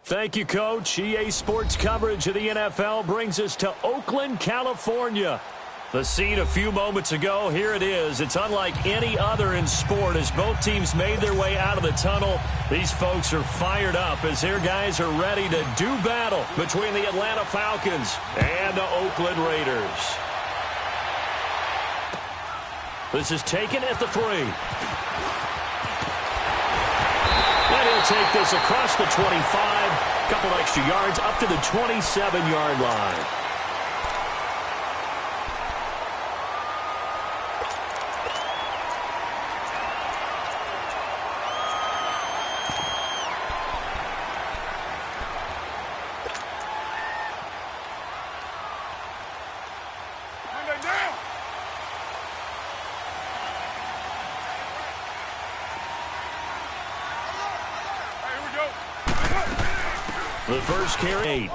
Thank you, Coach. EA Sports coverage of the NFL brings us to Oakland, California. The scene a few moments ago, here it is. It's unlike any other in sport as both teams made their way out of the tunnel. These folks are fired up as their guys are ready to do battle between the Atlanta Falcons and the Oakland Raiders. This is taken at the 3. And he'll take this across the 25. Couple extra yards up to the 27-yard line. The first carry.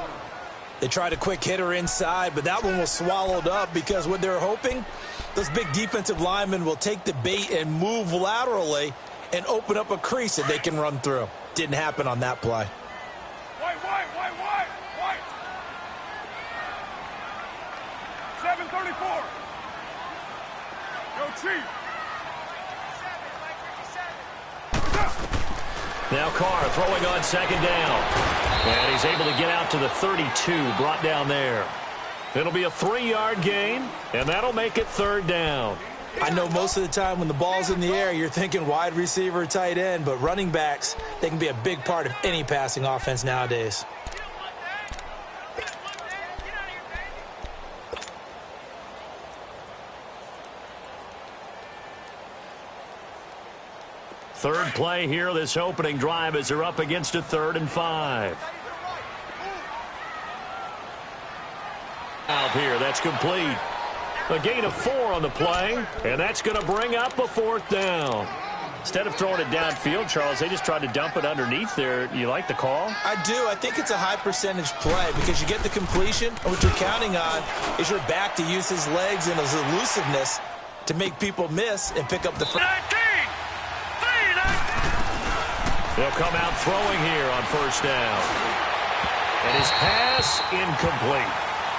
They tried a quick hitter inside, but that one was swallowed up because what they're hoping, those big defensive linemen will take the bait and move laterally and open up a crease that they can run through. Didn't happen on that play. White. 734. Yo, Chief. Now Carr throwing on second down. And he's able to get out to the 32, brought down there. It'll be a 3-yard gain, and that'll make it third down. I know most of the time when the ball's in the air, you're thinking wide receiver, tight end, but running backs, they can be a big part of any passing offense nowadays. Third play here, this opening drive as they're up against a 3rd and 5. Out here, that's complete. A gain of 4 on the play, and that's going to bring up a 4th down. Instead of throwing it downfield, Charles, they just tried to dump it underneath there. You like the call? I do. I think it's a high percentage play because you get the completion, and what you're counting on is your back to use his legs and his elusiveness to make people miss and pick up the first. They'll come out throwing here on first down. And his pass incomplete.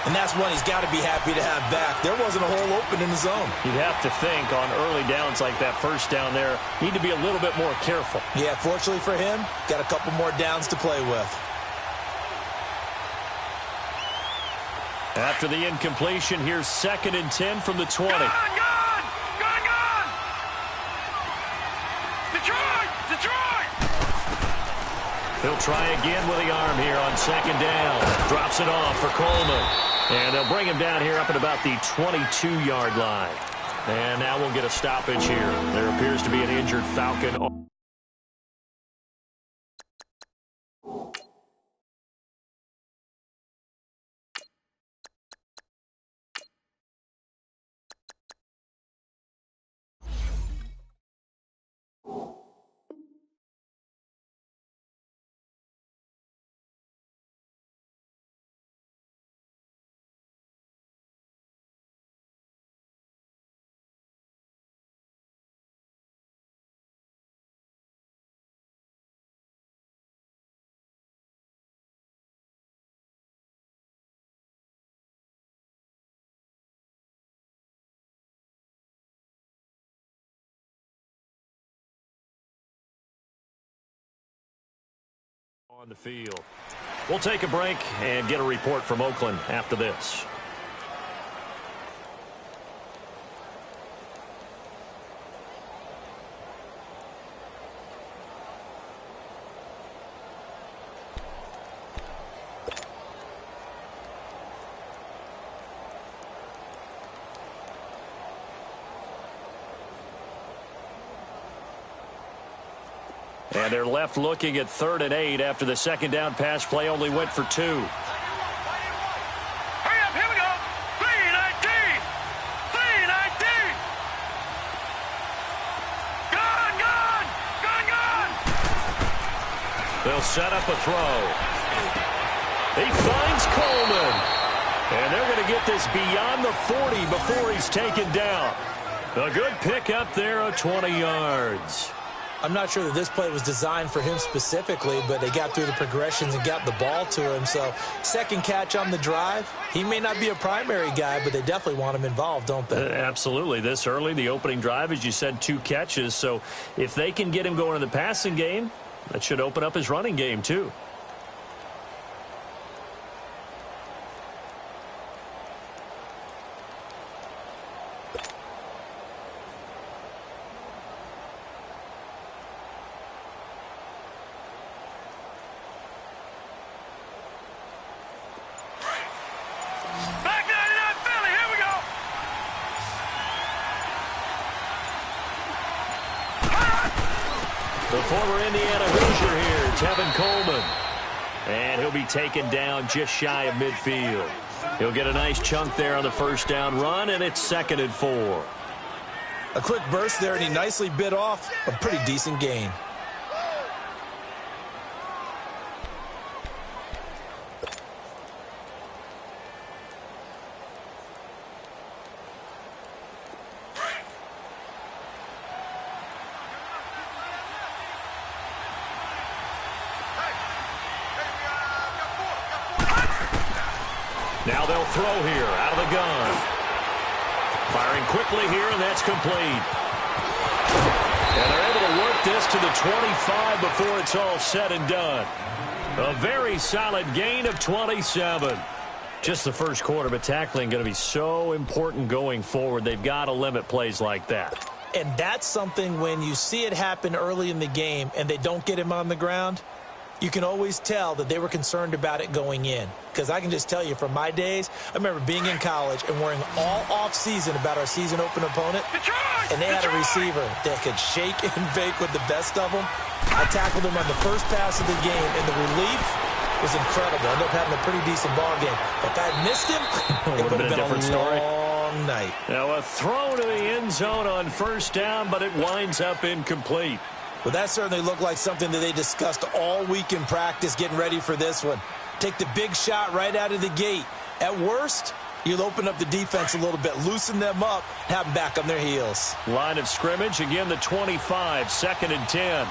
And that's one he's got to be happy to have back. There wasn't a hole open in the zone. You'd have to think on early downs like that first down there, need to be a little bit more careful. Yeah, fortunately for him, got a couple more downs to play with. After the incompletion, here's 2nd and 10 from the 20. Gone! Detroit! He'll try again with the arm here on second down. Drops it off for Coleman. And they'll bring him down here up at about the 22-yard line. And now we'll get a stoppage here. There appears to be an injured Falcon. On the field. We'll take a break and get a report from Oakland after this. And they're left looking at 3rd and 8 after the second down pass play only went for 2. Hurry up, here we go. 3-19. Gone. They'll set up a throw. He finds Coleman. And they're going to get this beyond the 40 before he's taken down. A good pickup there of 20 yards. I'm not sure that this play was designed for him specifically, but they got through the progressions and got the ball to him. So second catch on the drive. He may not be a primary guy, but they definitely want him involved, don't they? Absolutely. This early, the opening drive, as you said, 2 catches. So if they can get him going in the passing game, that should open up his running game too. The former Indiana Hoosier here, Tevin Coleman. And he'll be taken down just shy of midfield. He'll get a nice chunk there on the first down run, and it's 2nd and 4. A quick burst there, and he nicely bit off a pretty decent gain. Now they'll throw here out of the gun. Firing quickly here, and that's complete. And they're able to work this to the 25 before it's all said and done. A very solid gain of 27. Just the first quarter, but tackling going to be so important going forward. They've got to limit plays like that. And that's something when you see it happen early in the game and they don't get him on the ground, you can always tell that they were concerned about it going in. Because I can just tell you from my days, I remember being in college and worrying all off-season about our season open opponent. And they had a receiver that could shake and bake with the best of them. I tackled him on the first pass of the game, and the relief was incredible. I ended up having a pretty decent ball game. But if I had missed him, it would have been a different story. Long night. Now a throw to the end zone on first down, but it winds up incomplete. Well, that certainly looked like something that they discussed all week in practice getting ready for this one. Take the big shot right out of the gate. At worst, you'll open up the defense a little bit, loosen them up, have them back on their heels. Line of scrimmage, again the 25, 2nd and 10.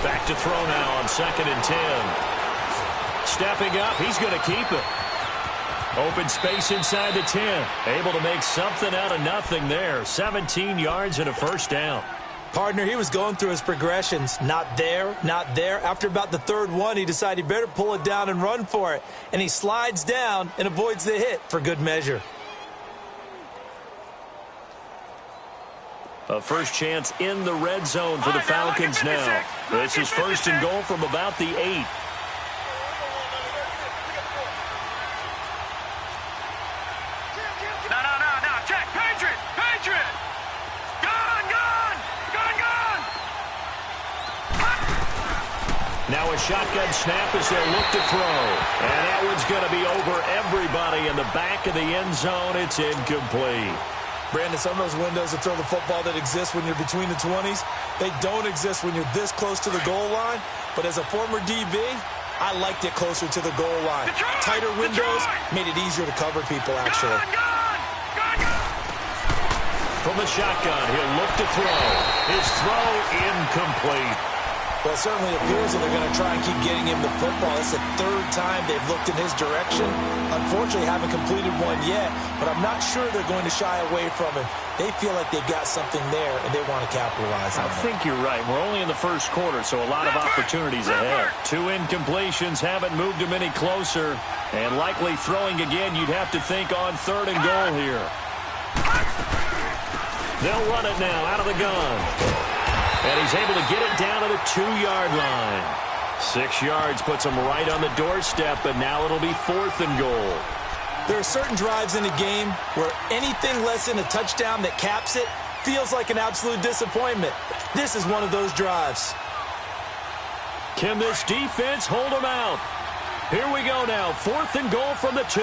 Back to throw now on 2nd and 10. Stepping up, he's going to keep it. Open space inside the 10. Able to make something out of nothing there. 17 yards and a first down. Partner, he was going through his progressions. Not there, not there. After about the 3rd one, he decided he better pull it down and run for it. And he slides down and avoids the hit for good measure. A first chance in the red zone for the Falcons now. This is 1st and goal from about the 8. Now a shotgun snap as they'll look to throw. And that one's going to be over everybody in the back of the end zone. It's incomplete. Brandon, some of those windows to throw the football that exist when you're between the 20s, they don't exist when you're this close to the goal line. But as a former DB, I liked it closer to the goal line. Tighter windows made it easier to cover people, actually. From the shotgun, he'll look to throw. His throw incomplete. Well, it certainly appears that they're going to try and keep getting him the football. It's the 3rd time they've looked in his direction. Unfortunately, haven't completed one yet, but I'm not sure they're going to shy away from him. They feel like they've got something there, and they want to capitalize on it. I think you're right. We're only in the first quarter, so a lot of opportunities ahead. 2 incompletions haven't moved him any closer, and likely throwing again, you'd have to think on 3rd and goal here. They'll run it now out of the gun. And he's able to get it down to the 2-yard line. 6 yards puts him right on the doorstep, and now it'll be 4th and goal. There are certain drives in a game where anything less than a touchdown that caps it feels like an absolute disappointment. This is one of those drives. Can this defense hold them out? Here we go now. 4th and goal from the 2.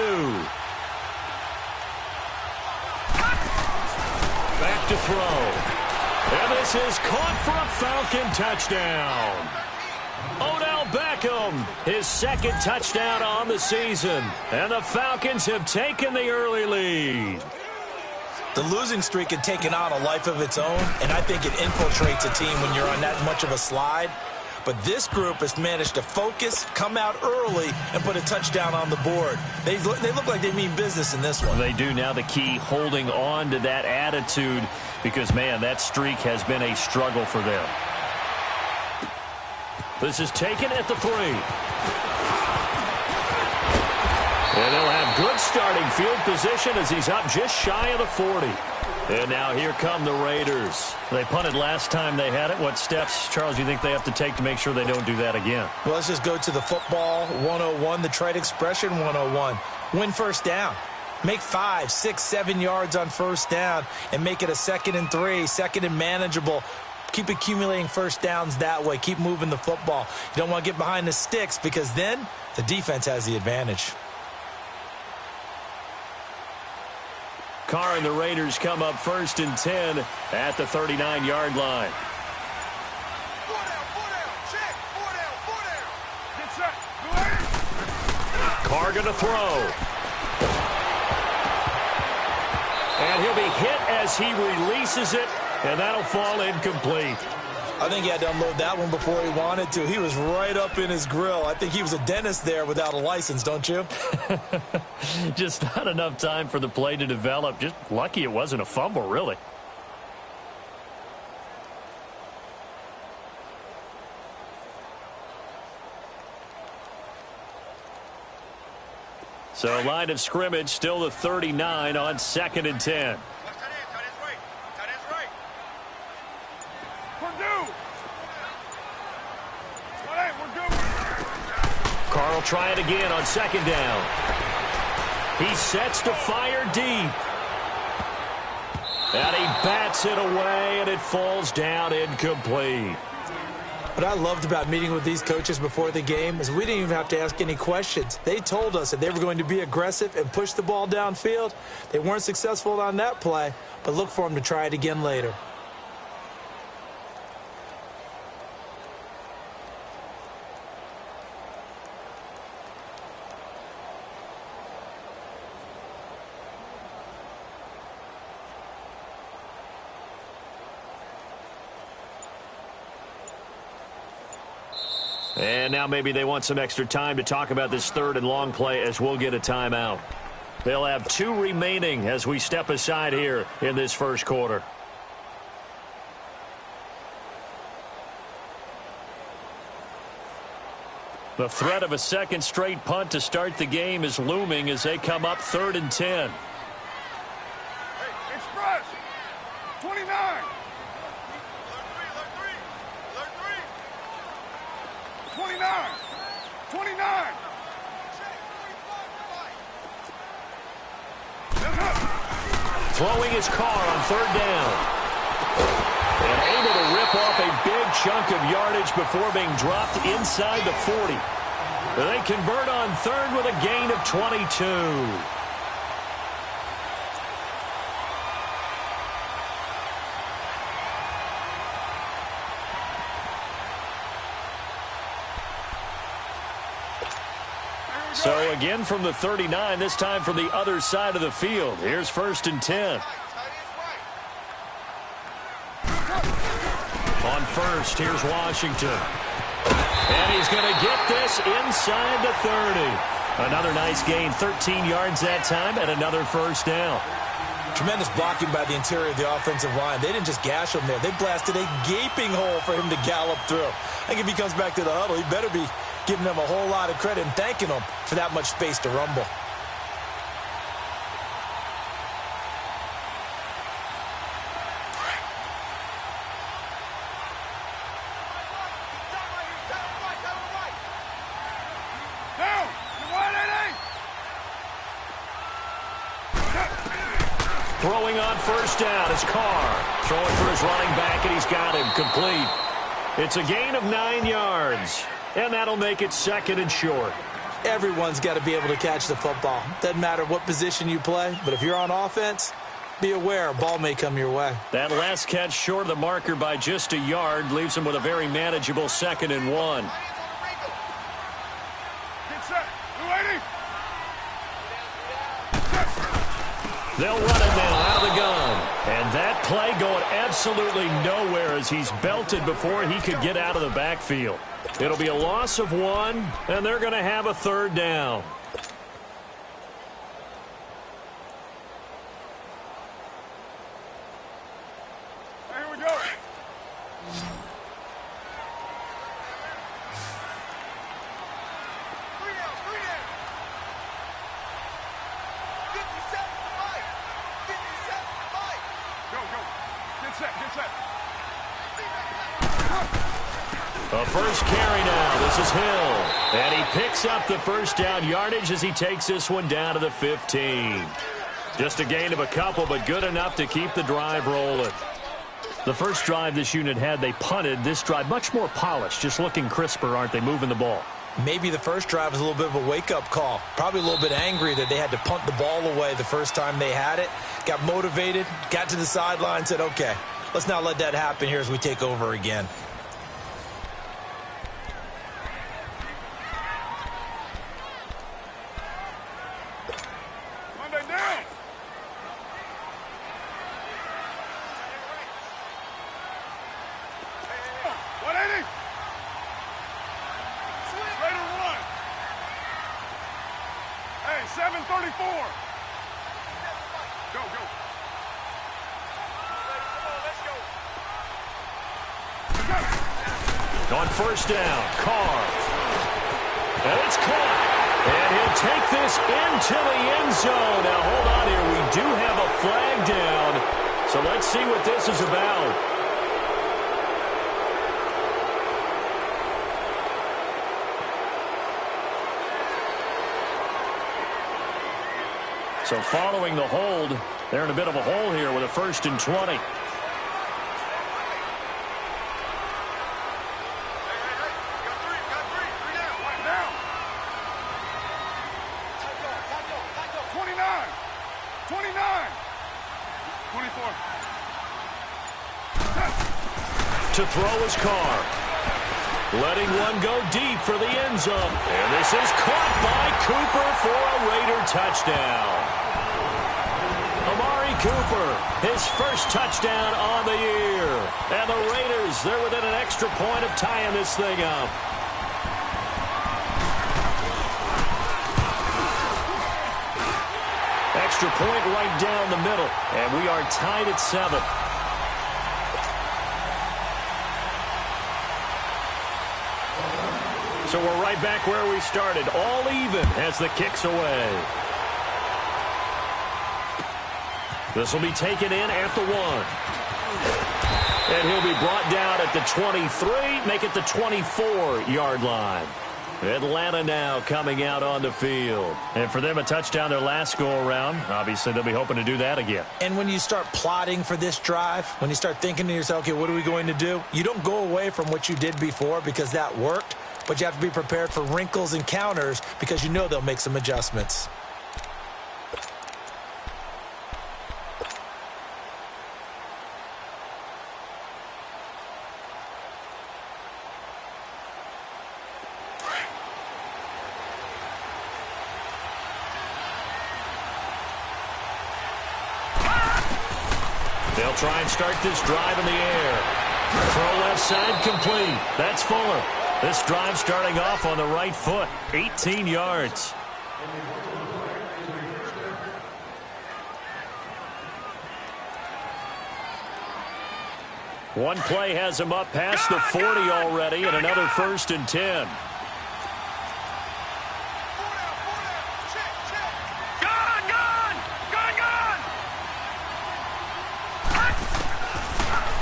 Back to throw. And this is caught for a Falcon touchdown. Odell Beckham, his 2nd touchdown on the season. And the Falcons have taken the early lead. The losing streak had taken on a life of its own, and I think it infiltrates a team when you're on that much of a slide. But this group has managed to focus, come out early, and put a touchdown on the board. They look like they mean business in this one. They do. Now the key, holding on to that attitude, because, man, that streak has been a struggle for them. This is taken at the 3. And they'll have good starting field position as he's up just shy of the 40. And now here come the Raiders. They punted last time they had it. What steps, Charles, do you think they have to take to make sure they don't do that again? Well, let's just go to the football 101, the trade expression 101. Win first down. Make 5, 6, 7 yards on first down and make it a 2nd and 3, 2nd and manageable. Keep accumulating first downs that way. Keep moving the football. You don't want to get behind the sticks because then the defense has the advantage. Carr and the Raiders come up 1st and 10 at the 39-yard line. 4 down, check, 4 down. Get set, go ahead. Carr going to throw. And he'll be hit as he releases it, and that'll fall incomplete. I think he had to unload that one before he wanted to. He was right up in his grill. I think he was a dentist there without a license, don't you? Just not enough time for the play to develop. Just lucky it wasn't a fumble, really. So line of scrimmage still the 39 on 2nd and 10. Carr will try it again on 2nd down. He sets to fire deep. And he bats it away, and it falls down incomplete. What I loved about meeting with these coaches before the game is we didn't even have to ask any questions. They told us that they were going to be aggressive and push the ball downfield. They weren't successful on that play, but look for them to try it again later. And now maybe they want some extra time to talk about this 3rd and long play as we'll get a timeout. They'll have 2 remaining as we step aside here in this first quarter. The threat of a 2nd straight punt to start the game is looming as they come up 3rd and 10. Hey, express, 29. 29. Throwing his Carr on 3rd down. And able to rip off a big chunk of yardage before being dropped inside the 40. They convert on 3rd with a gain of 22. So again from the 39, this time from the other side of the field. Here's 1st and 10. On 1st, here's Washington. And he's going to get this inside the 30. Another nice gain, 13 yards that time, and another 1st down. Tremendous blocking by the interior of the offensive line. They didn't just gash him there. They blasted a gaping hole for him to gallop through. I think if he comes back to the huddle, he better be giving them a whole lot of credit and thanking them for that much space to rumble. Down, Throwing on 1st down is Carr. Throwing for his running back, and he's got him complete. It's a gain of 9 yards. And that'll make it 2nd and short. Everyone's got to be able to catch the football. Doesn't matter what position you play, but if you're on offense, be aware a ball may come your way. That last catch short of the marker by just a yard leaves him with a very manageable 2nd and 1. Get set, 280. They'll run it now out of the gun. That play going absolutely nowhere as he's belted before he could get out of the backfield. It'll be a loss of 1, and they're going to have a 3rd down. Here we go. A first carry now. This is Hill. And he picks up the first down yardage as he takes this one down to the 15. Just a gain of a couple, but good enough to keep the drive rolling. The first drive this unit had, they punted. This drive, much more polished, just looking crisper, aren't they, moving the ball? Maybe the first drive was a little bit of a wake-up call. Probably a little bit angry that they had to punt the ball away the first time they had it. Got motivated, got to the sideline, said, okay, let's not let that happen here as we take over again. Monday down. Hey, 7:34. Go, go. On first down, Carr. And it's caught. And he'll take this into the end zone. Now, hold on here. We do have a flag down. So let's see what this is about. So following the hold, they're in a bit of a hole here with a 1st and 20. To throw his Carr. Letting one go deep for the end zone. And this is caught by Cooper for a Raider touchdown. Amari Cooper, his first touchdown on the year. And the Raiders, they're within an extra point of tying this thing up. Extra point right down the middle. And we are tied at 7. So we're right back where we started, all even as the kick's away. This will be taken in at the 1. And he'll be brought down at the 23, make it the 24-yard line. Atlanta now coming out on the field. And for them, a touchdown their last go-around. Obviously, they'll be hoping to do that again. And when you start plotting for this drive, when you start thinking to yourself, okay, what are we going to do? You don't go away from what you did before because that worked. But you have to be prepared for wrinkles and counters because you know they'll make some adjustments. They'll try and start this drive in the air. Throw left side complete. That's Fuller. This drive starting off on the right foot, 18 yards. One play has him up past the 40 already, and another 1st and 10.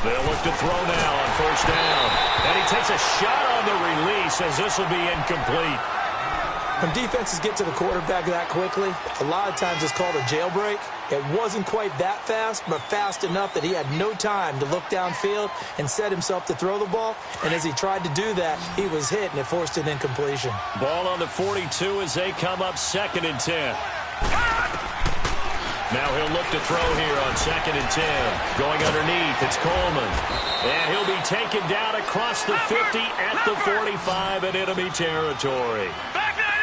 They'll look to throw now on first down. And he takes a shot on the release as this will be incomplete. When defenses get to the quarterback that quickly, a lot of times it's called a jailbreak. It wasn't quite that fast, but fast enough that he had no time to look downfield and set himself to throw the ball. And as he tried to do that, he was hit, and it forced an incompletion. Ball on the 42 as they come up 2nd and 10. Now he'll look to throw here on 2nd and 10. Going underneath, it's Coleman. And he'll be taken down across the 50 at the 45 in enemy territory.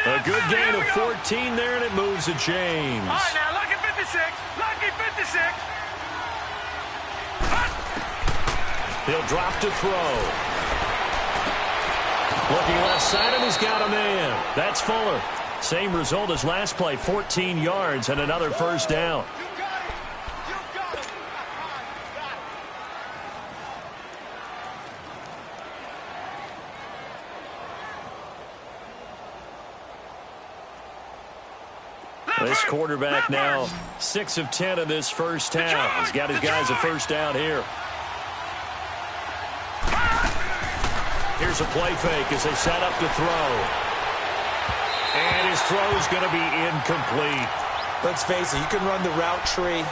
A good gain of 14 there, and it moves the chains. All right, now, lucky 56. Lucky 56. He'll drop to throw. Looking left side, and he's got a man. That's Fuller. Same result as last play, 14 yards and another first down. This quarterback now 6 of 10 in this first half. He's got his guys a first down here. Here's a play fake as they set up to throw. And his throw is going to be incomplete. Let's face it, you can run the route tree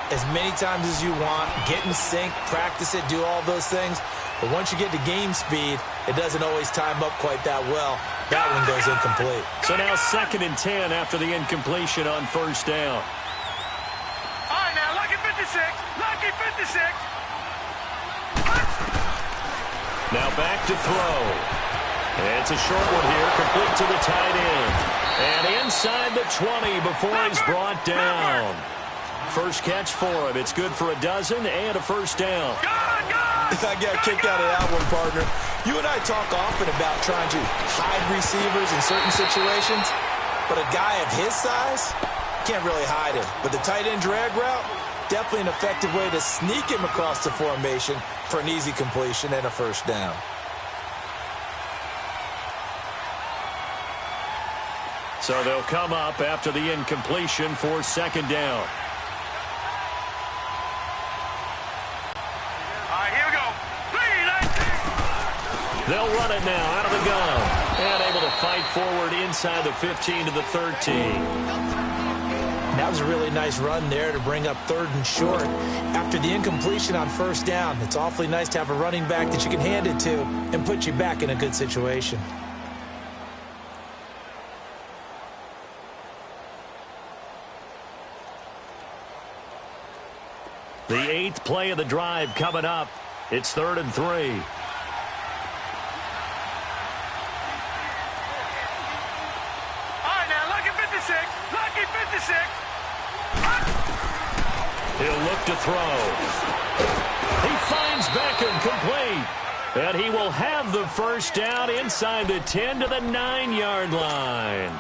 as many times as you want, get in sync, practice it, do all those things. But once you get to game speed, it doesn't always time up quite that well. That one goes incomplete. So now 2nd and 10 after the incompletion on first down. All right, now, lucky 56. Lucky 56. Now back to throw. It's a short one here, complete to the tight end. And inside the 20 before he's brought down. First catch for him. It's good for a dozen and a first down. I got kicked out of that one, partner. You and I talk often about trying to hide receivers in certain situations, but a guy of his size can't really hide him. But the tight end drag route, definitely an effective way to sneak him across the formation for an easy completion and a first down. So they'll come up after the incompletion for 2nd down. They'll run it now out of the gun. And able to fight forward inside the 15 to the 13. That was a really nice run there to bring up 3rd and short. After the incompletion on first down, it's awfully nice to have a running back that you can hand it to and put you back in a good situation. The 8th play of the drive coming up. It's 3rd and 3. He'll look to throw. He finds Beckham complete. And he will have the first down inside the 10 to the 9-yard line.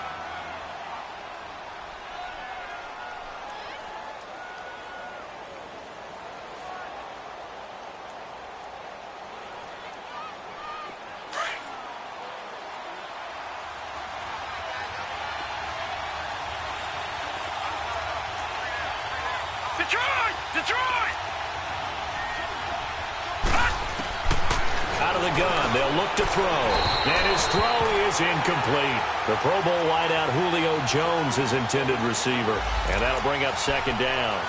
Detroit! Out of the gun, they'll look to throw. And his throw is incomplete. The Pro Bowl wideout Julio Jones is intended receiver. And that'll bring up 2nd down.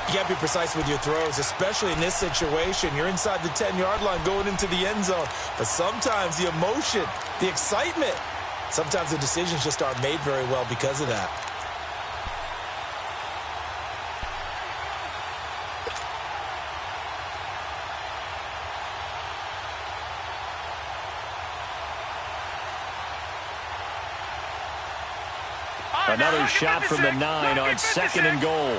You got to be precise with your throws, especially in this situation. You're inside the 10-yard line going into the end zone. But sometimes the emotion, the excitement, sometimes the decisions just aren't made very well because of that. Another shot from the 9 on 2nd and goal.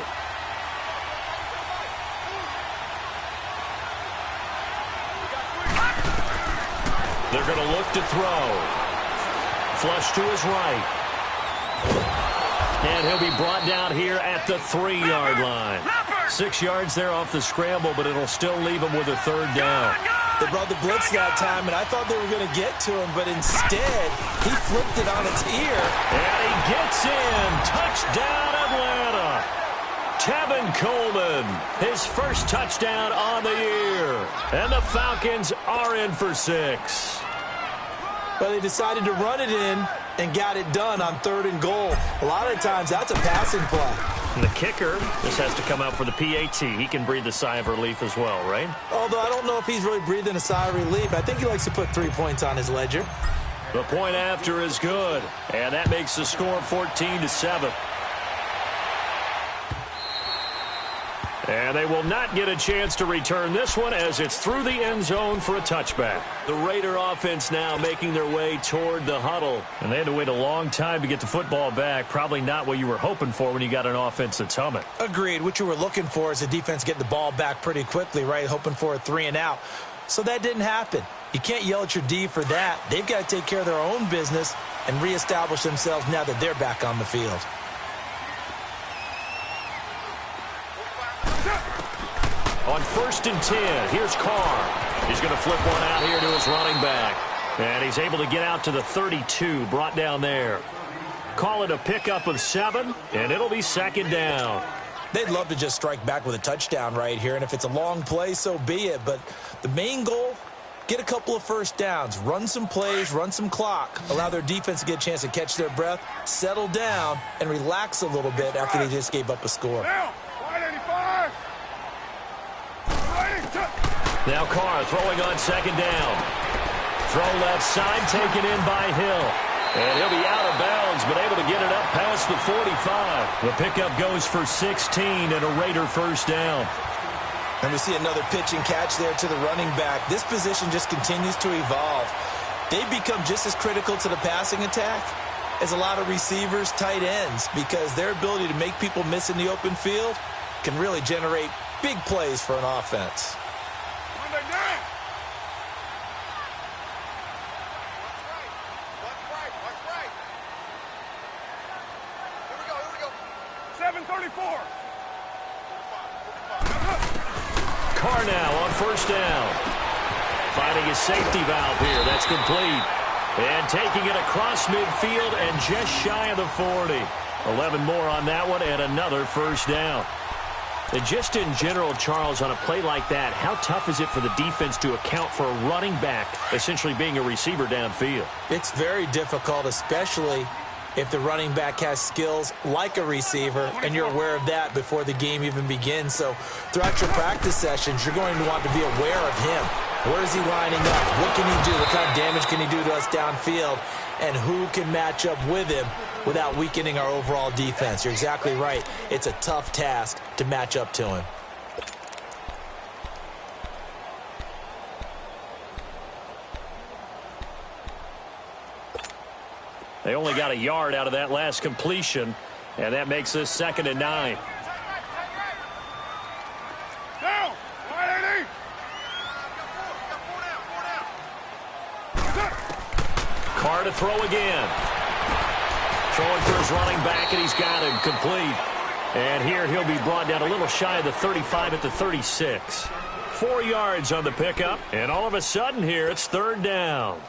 They're going to look to throw. Flush to his right. And he'll be brought down here at the 3-yard line. 6 yards there off the scramble, but it'll still leave him with a 3rd down. They brought the blitz that time, and I thought they were going to get to him, but instead, he flipped it on its ear. And he gets in. Touchdown, Atlanta. Tevin Coleman, his first touchdown on the year. And the Falcons are in for 6. But they decided to run it in and got it done on 3rd and goal. A lot of times, that's a passing play. And the kicker just has to come out for the PAT. He can breathe a sigh of relief as well, right? Although I don't know if he's really breathing a sigh of relief. I think he likes to put 3 points on his ledger. The point after is good. And that makes the score 14-7. And they will not get a chance to return this one as it's through the end zone for a touchback. The Raider offense now making their way toward the huddle. And they had to wait a long time to get the football back. Probably not what you were hoping for when you got an offense that's humming. Agreed. What you were looking for is the defense getting the ball back pretty quickly, right? Hoping for a 3 and out. So that didn't happen. You can't yell at your D for that. They've got to take care of their own business and reestablish themselves now that they're back on the field. On 1st and 10, here's Carr. He's going to flip one out here to his running back. And he's able to get out to the 32, brought down there. Call it a pickup of 7, and it'll be 2nd down. They'd love to just strike back with a touchdown right here, and if it's a long play, so be it. But the main goal, get a couple of first downs, run some plays, run some clock, allow their defense to get a chance to catch their breath, settle down, and relax a little bit after they just gave up a score. Now Carr throwing on 2nd down. Throw left side, taken in by Hill. And he'll be out of bounds, but able to get it up past the 45. The pickup goes for 16 and a Raider 1st down. And we see another pitch and catch there to the running back. This position just continues to evolve. They've become just as critical to the passing attack as a lot of receivers, tight ends, because their ability to make people miss in the open field can really generate big plays for an offense. Monday night. 7:34. Carr now on 1st down. Finding his safety valve here. That's complete. And taking it across midfield and just shy of the 40. 11 more on that one and another 1st down. And just in general, Charles, on a play like that, how tough is it for the defense to account for a running back essentially being a receiver downfield? It's very difficult, especially if the running back has skills like a receiver, and you're aware of that before the game even begins. So throughout your practice sessions, you're going to want to be aware of him. Where is he lining up? What can he do? What kind of damage can he do to us downfield? And who can match up with him without weakening our overall defense? You're exactly right. It's a tough task to match up to him. They only got a yard out of that last completion, and that makes this 2nd and 9. Down. Carr to throw again. Throwing for his running back, and he's got him complete. And here he'll be brought down a little shy of the 35 at the 36. 4 yards on the pickup, and all of a sudden here it's 3rd down.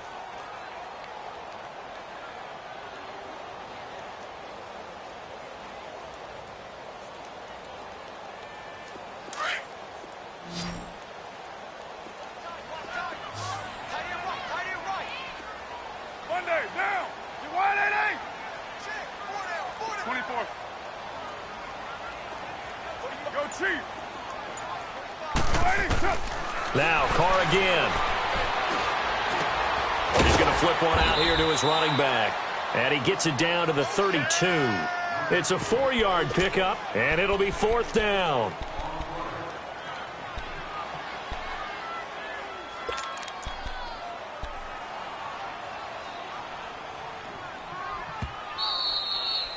Monday down. You wide 88. 24. Go Chief. Now Carr again. He's going to flip one out here to his running back. And he gets it down to the 32. It's a 4-yard pickup, and it'll be 4th down.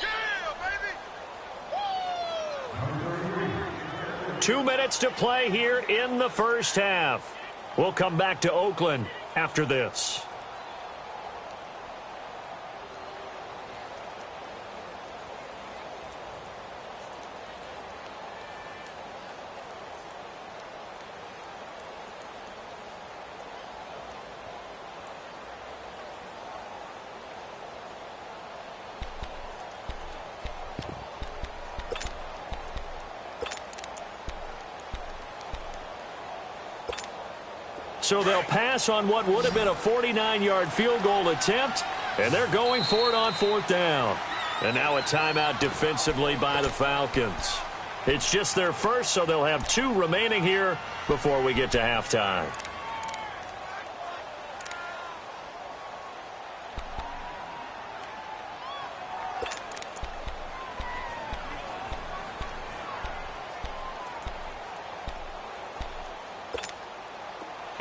Yeah, 2 minutes to play here in the 1st half. We'll come back to Oakland after this. So they'll pass on what would have been a 49-yard field goal attempt, and they're going for it on 4th down. And now a timeout defensively by the Falcons. It's just their first, so they'll have 2 remaining here before we get to halftime.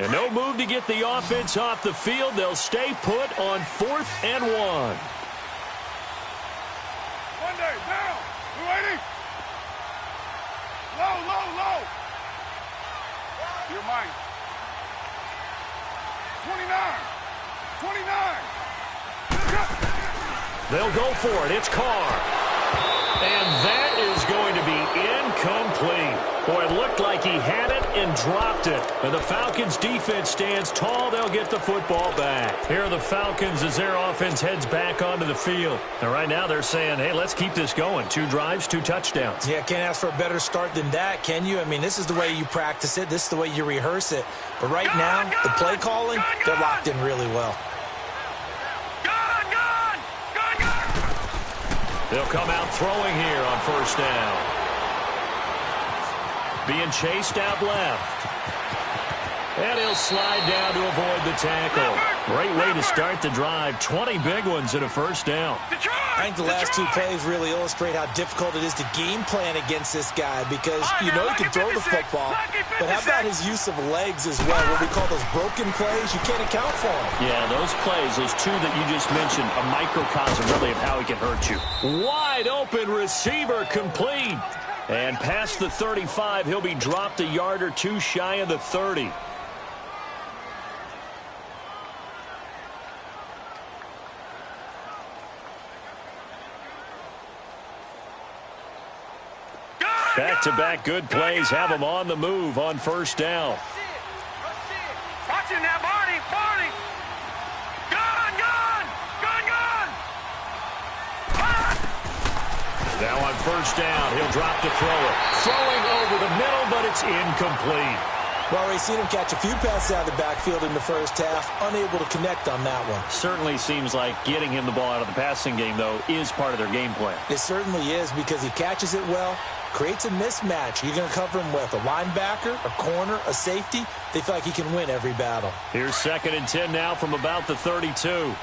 And no move to get the offense off the field. They'll stay put on 4th and 1. Monday, down. 280. Low, low, low. Your mind. 29. 29. They'll go for it. It's Carr. And that is going to be incomplete. Boy, it looked like he had it and dropped it. And the Falcons' defense stands tall. They'll get the football back. Here are the Falcons as their offense heads back onto the field. And right now they're saying, hey, let's keep this going. 2 drives, 2 touchdowns. Yeah, can't ask for a better start than that, can you? I mean, this is the way you practice it. This is the way you rehearse it. But right now, the play calling, they're locked in really well. They'll come out throwing here on 1st down. Being chased out left. And he'll slide down to avoid the tackle. Great way to start the drive. 20 big ones in a 1st down. I think the last 2 plays really illustrate how difficult it is to game plan against this guy because you know he can throw the football, but how about his use of legs as well? What we call those broken plays, you can't account for them. Yeah, those plays, those 2 that you just mentioned, a microcosm really of how he can hurt you. Wide open receiver complete. And past the 35, he'll be dropped a yard or 2 shy of the 30. Back-to-back good plays have them on the move on 1st down. Watch it now, Barney. Barney. Gone, gone. Gone, gone. Now on 1st down, he'll drop to throw it. Throwing over the middle, but it's incomplete. Well, we've seen him catch a few passes out of the backfield in the 1st half, unable to connect on that one. Certainly seems like getting him the ball out of the passing game, though, is part of their game plan. It certainly is because he catches it well, creates a mismatch. You're going to cover him with a linebacker, a corner, a safety. They feel like he can win every battle. Here's 2nd and 10 now from about the 32.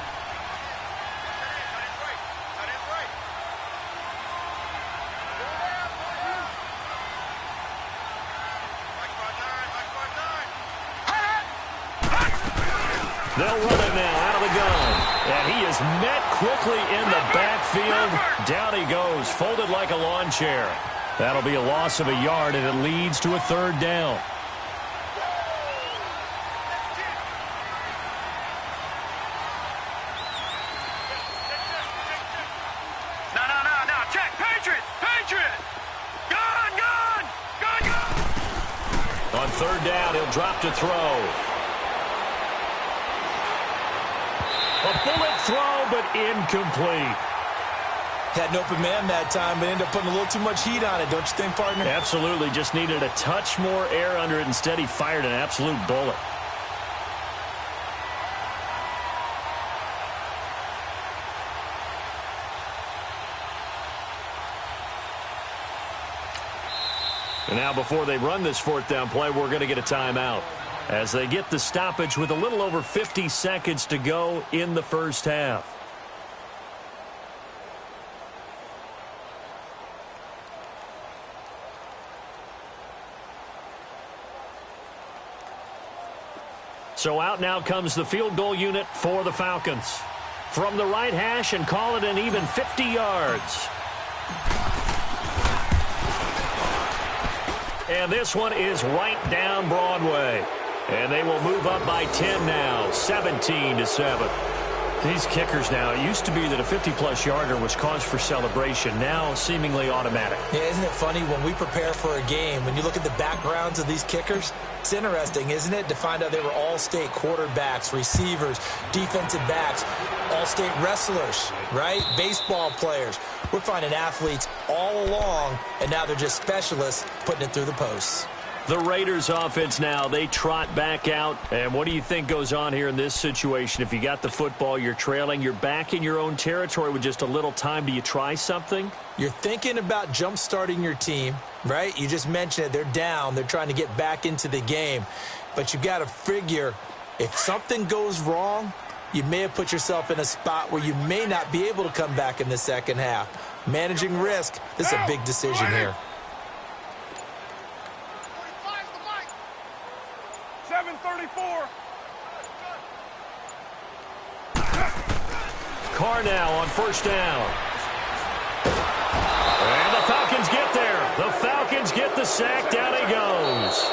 They'll run it now out of the gun. And he is met quickly in the backfield. Down he goes, folded like a lawn chair. That'll be a loss of a yard, and it leads to a 3rd down. No. Check. Patriot. Patriot. Gone, gone. Gone, gone. On 3rd down, he'll drop to throw. A bullet throw, but incomplete. Had an open man that time, but ended up putting a little too much heat on it, don't you think, partner? Absolutely. Just needed a touch more air under it. Instead, he fired an absolute bullet. And now before they run this 4th down play, we're going to get a timeout as they get the stoppage with a little over 50 seconds to go in the 1st half. So out now comes the field goal unit for the Falcons. From the right hash and call it an even 50 yards. And this one is right down Broadway. And they will move up by 10 now, 17-7. These kickers now, it used to be that a 50-plus yarder was cause for celebration, now seemingly automatic. Yeah, isn't it funny when we prepare for a game, when you look at the backgrounds of these kickers, it's interesting, isn't it, to find out they were all-state quarterbacks, receivers, defensive backs, all-state wrestlers, right? Baseball players. We're finding athletes all along, and now they're just specialists putting it through the posts. The Raiders offense now, they trot back out. And what do you think goes on here in this situation? If you got the football, you're trailing, you're back in your own territory with just a little time. Do you try something? You're thinking about jump-starting your team, right? You just mentioned it. They're down. They're trying to get back into the game. But you've got to figure if something goes wrong, you may have put yourself in a spot where you may not be able to come back in the second half. Managing risk, this is a big decision here. 7:34. Carr now on first down. And the Falcons get there. The Falcons get the sack. Down he goes.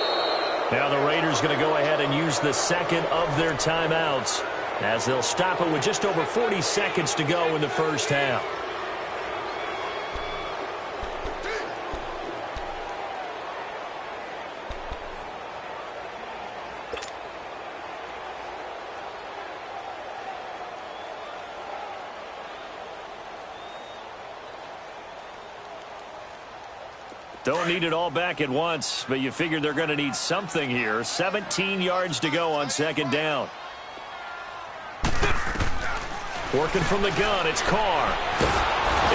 Now the Raiders going to go ahead and use the second of their timeouts as they'll stop it with just over 40 seconds to go in the first half. Don't need it all back at once, but you figure they're going to need something here. 17 yards to go on second down. Working from the gun, it's Carr.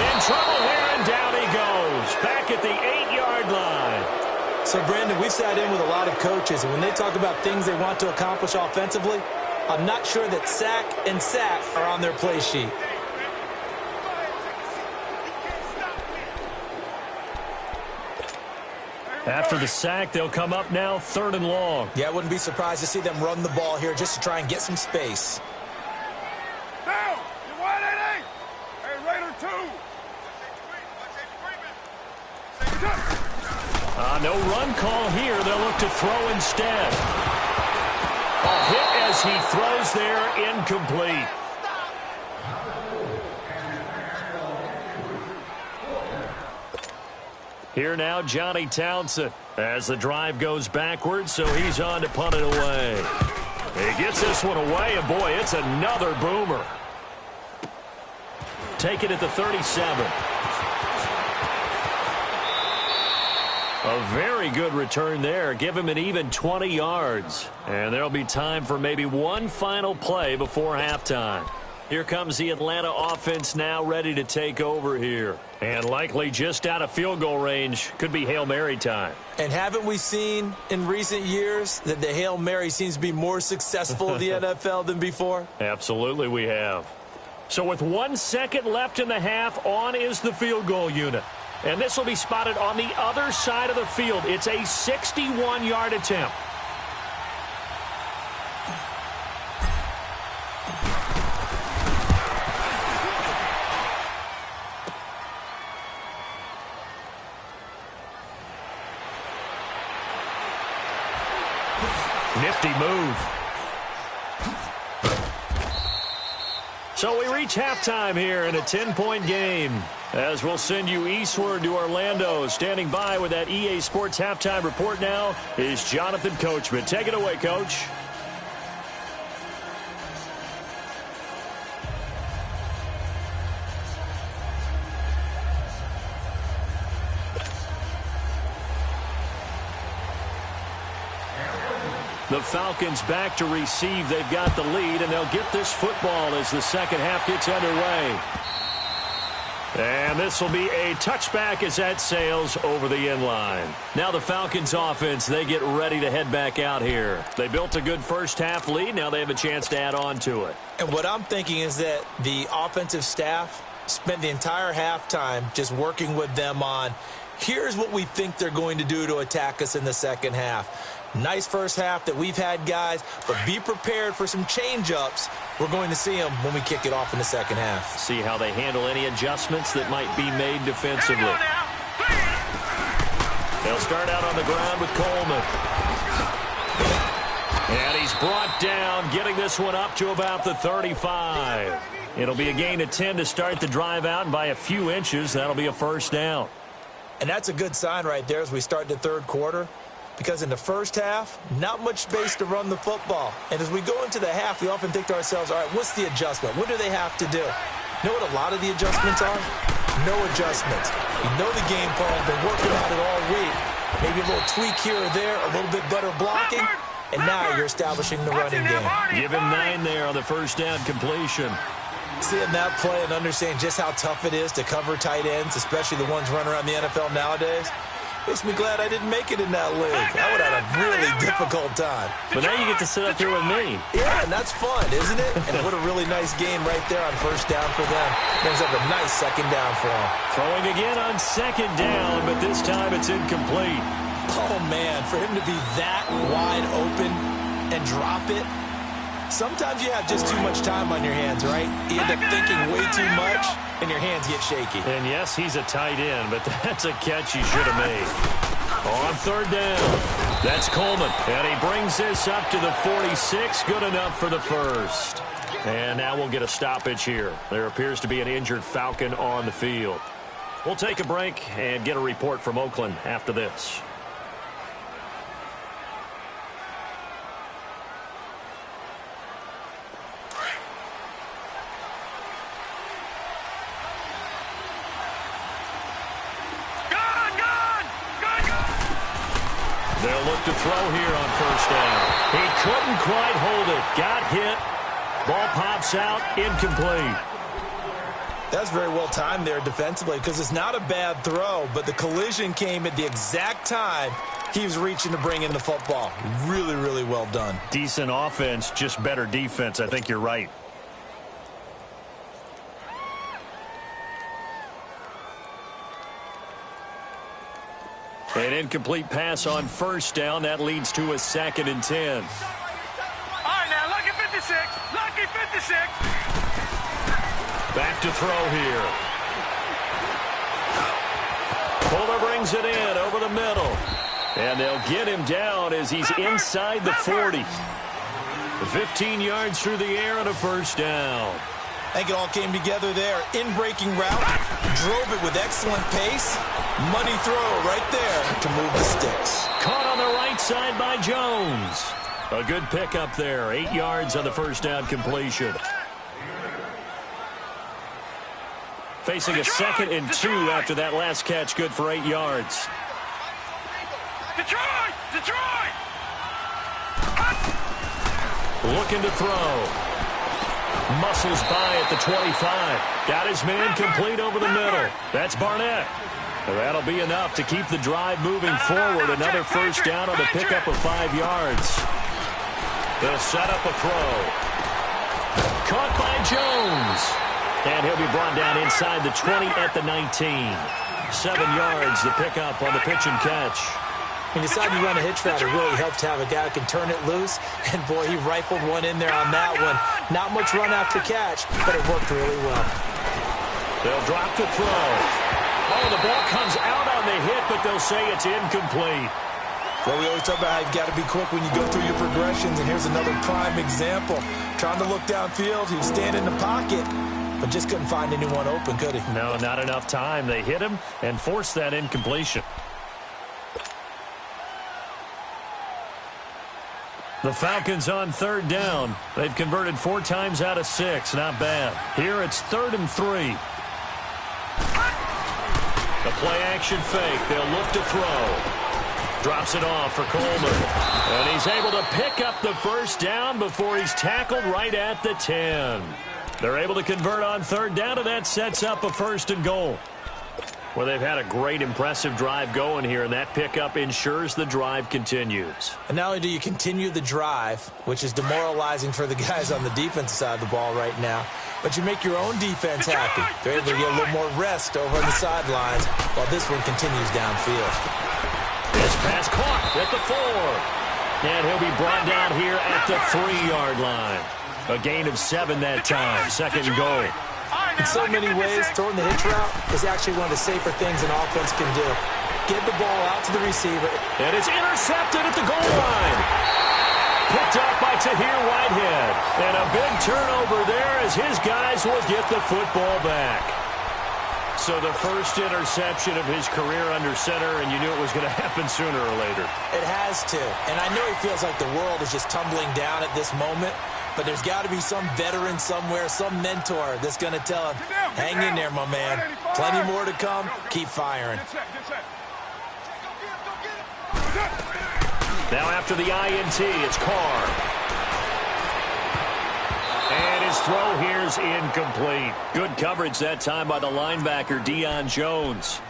In trouble here, and down he goes. Back at the 8-yard line. So, Brandon, we've sat in with a lot of coaches, and when they talk about things they want to accomplish offensively, I'm not sure that sack and sack are on their play sheet. After the sack, they'll come up now 3rd and long. Yeah, I wouldn't be surprised to see them run the ball here just to try and get some space. Now, you wide 8-8. Hey, Raider 2. No run call here. They'll look to throw instead. A hit as he throws there, incomplete. Here now, Johnny Townsend, as the drive goes backwards, so he's on to punt it away. He gets this one away, and boy, it's another boomer. Take it at the 37. A very good return there. Give him an even 20 yards. And there'll be time for maybe one final play before halftime. Here comes the Atlanta offense now ready to take over here. And likely just out of field goal range. Could be Hail Mary time. And haven't we seen in recent years that the Hail Mary seems to be more successful in the NFL than before? Absolutely we have. So with 1 second left in the half, on is the field goal unit. And this will be spotted on the other side of the field. It's a 61-yard attempt. Nifty move. So we reach halftime here in a 10-point game. As we'll send you eastward to Orlando. Standing by with that EA Sports halftime report now is Jonathan Coachman. Take it away, Coach. The Falcons back to receive. They've got the lead, and they'll get this football as the second half gets underway. And this will be a touchback as that sails over the end line. Now the Falcons offense, they get ready to head back out here. They built a good first half lead. Now they have a chance to add on to it. And what I'm thinking is that the offensive staff spent the entire halftime just working with them on, here's what we think they're going to do to attack us in the second half. Nice first half that we've had, guys, but be prepared for some change-ups. We're going to see them when we kick it off in the second half. See how they handle any adjustments that might be made defensively. They'll start out on the ground with Coleman. And he's brought down, getting this one up to about the 35. It'll be a gain of 10 to start the drive out, and by a few inches, that'll be a first down. And that's a good sign right there as we start the third quarter. Because in the first half, not much space to run the football. And as we go into the half, we often think to ourselves, all right, what's the adjustment? What do they have to do? You know what a lot of the adjustments are? No adjustments. You know the game plan, been working at it all week. Maybe a little tweak here or there, a little bit better blocking, and now you're establishing the running game. Give him 9 there on the first down completion. Seeing that play and understanding just how tough it is to cover tight ends, especially the ones running around the NFL nowadays, makes me glad I didn't make it in that league. I would have had a really difficult time. But now you get to sit up here with me. Yeah, and that's fun, isn't it? And what a really nice game right there on first down for them. Brings up a nice second down for them. Throwing again on second down, but this time it's incomplete. Oh, man, for him to be that wide open and drop it. Sometimes you have just too much time on your hands, right? You end up thinking way too much, and your hands get shaky. And yes, he's a tight end, but that's a catch he should have made. On third down, that's Coleman. And he brings this up to the 46. Good enough for the first. And now we'll get a stoppage here. There appears to be an injured Falcon on the field. We'll take a break and get a report from Oakland after this. They'll look to throw here on first down. He couldn't quite hold it. Got hit. Ball pops out. Incomplete. That's very well timed there defensively because it's not a bad throw, but the collision came at the exact time he was reaching to bring in the football. Really, really well done. Decent offense, just better defense. I think you're right. An incomplete pass on first down. That leads to a 2nd and 10. All right, now, lucky 56. Lucky 56. Back to throw here. Fuller brings it in over the middle. And they'll get him down as he's inside the 40. 15 yards through the air and a first down. I think it all came together there. In-breaking route, drove it with excellent pace. Money throw right there to move the sticks. Caught on the right side by Jones. A good pickup there. 8 yards on the first down completion. Facing a 2nd and 2 after that last catch. Good for 8 yards. Detroit! Detroit! Looking to throw. Muscles by at the 25. Got his man complete over the middle. That's Barnett. That'll be enough to keep the drive moving forward. Another first down on the pickup of 5 yards. They'll set up a throw. Caught by Jones. And he'll be brought down inside the 20 at the 19. 7 yards, the pickup on the pitch and catch. When you decide you run a hitch route, it really helps to have a guy who can turn it loose. And, boy, he rifled one in there on that one. Not much run after catch, but it worked really well. They'll drop to throw. Oh, the ball comes out on the hit, but they'll say it's incomplete. Well, we always talk about how you've got to be quick when you go through your progressions, and here's another prime example. Trying to look downfield, he was standing in the pocket, but just couldn't find anyone open, could he? No, not enough time. They hit him and forced that incompletion. The Falcons on third down. They've converted 4 times out of 6. Not bad. Here it's 3rd and 3. The play-action fake. They'll look to throw. Drops it off for Coleman. And he's able to pick up the first down before he's tackled right at the 10. They're able to convert on third down, and that sets up a 1st and goal. Well, they've had a great, impressive drive going here, and that pickup ensures the drive continues. And not only do you continue the drive, which is demoralizing for the guys on the defensive side of the ball right now, but you make your own defense happy. They're able to get a little more rest over on the sidelines while this one continues downfield. This pass caught at the 4. And he'll be brought down here at the 3-yard line. A gain of 7 that time. 2nd and goal. In so many ways, throwing the hitch route is actually one of the safer things an offense can do. Get the ball out to the receiver. And it's intercepted at the goal line. Picked up by Tahir Whitehead. And a big turnover there as his guys will get the football back. So the first interception of his career under center, and you knew it was going to happen sooner or later. It has to. And I know he feels like the world is just tumbling down at this moment. But there's got to be some veteran somewhere, some mentor that's going to tell him, hang in there, my man. Plenty more to come. Keep firing. Now after the INT, it's Carr. And his throw here's incomplete. Good coverage that time by the linebacker, Deion Jones.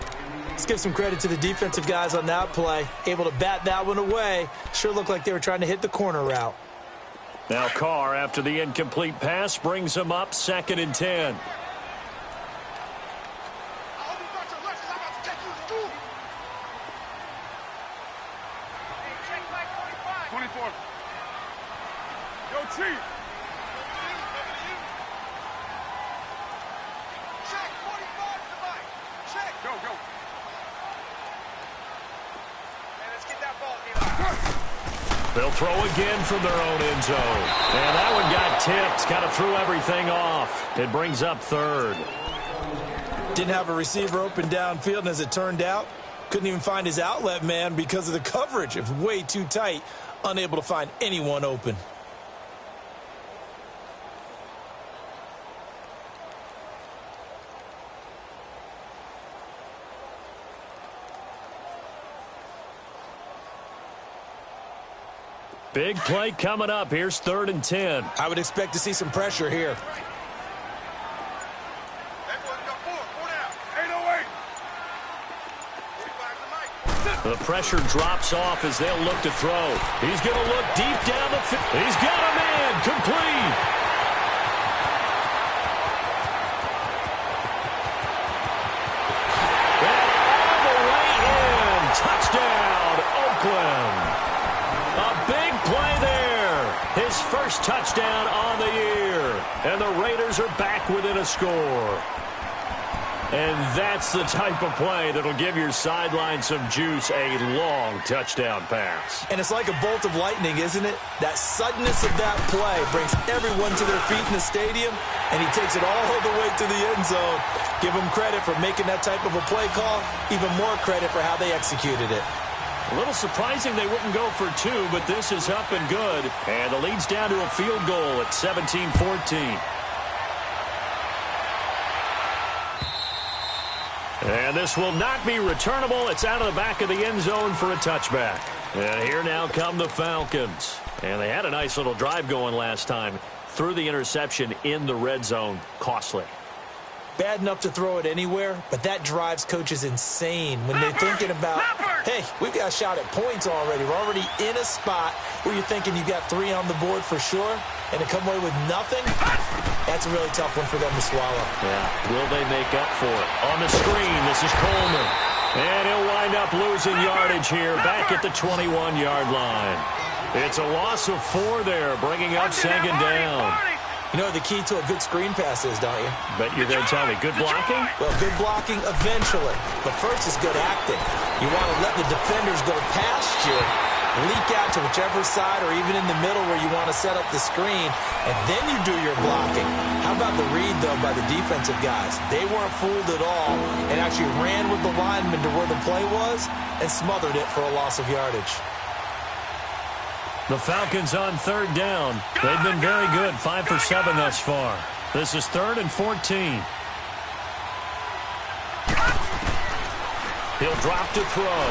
Let's give some credit to the defensive guys on that play. Able to bat that one away. Sure looked like they were trying to hit the corner route. Now Carr, after the incomplete pass, brings him up 2nd and 10. Yo, Chief. Check, 45 to the mic. Check. Go, go. Hey, let's get that ball, Eli. They'll throw again from their own end zone. And that one got tipped. Kind of threw everything off. It brings up third. Didn't have a receiver open downfield, and as it turned out, couldn't even find his outlet man because of the coverage. It was way too tight, unable to find anyone open. Big play coming up. Here's 3rd and 10. I would expect to see some pressure here. Everyone got four down. 808. 45 to the mic. The pressure drops off as they'll look to throw. He's going to look deep down the field. He's got a man. Complete. And all the way in. Touchdown, Oakland. A big play there. His first touchdown on the year. And the Raiders are back within a score. And that's the type of play that'll give your sideline some juice, a long touchdown pass. And it's like a bolt of lightning, isn't it? That suddenness of that play brings everyone to their feet in the stadium, and he takes it all the way to the end zone. Give him credit for making that type of a play call, even more credit for how they executed it. A little surprising they wouldn't go for 2, but this is up and good. And the lead's down to a field goal at 17-14. And this will not be returnable. It's out of the back of the end zone for a touchback. And here now come the Falcons. And they had a nice little drive going last time. Threw the interception in the red zone. Costly. Bad enough to throw it anywhere, but that drives coaches insane when they're thinking about, hey, we've got a shot at points already. We're already in a spot where you're thinking you got 3 on the board for sure, and to come away with nothing, that's a really tough one for them to swallow. Yeah, will they make up for it? On the screen, this is Coleman. And he'll wind up losing yardage here, back at the 21-yard line. It's a loss of 4 there, bringing up 2nd down. You know what the key to a good screen pass is, don't you? Bet you're going to tell me. Good blocking? Well, good blocking eventually. But first is good acting. You want to let the defenders go past you, leak out to whichever side or even in the middle where you want to set up the screen, and then you do your blocking. How about the read, though, by the defensive guys? They weren't fooled at all and actually ran with the lineman to where the play was and smothered it for a loss of yardage. The Falcons on 3rd down. They've been very good, 5 for 7 thus far. This is 3rd and 14. He'll drop to throw.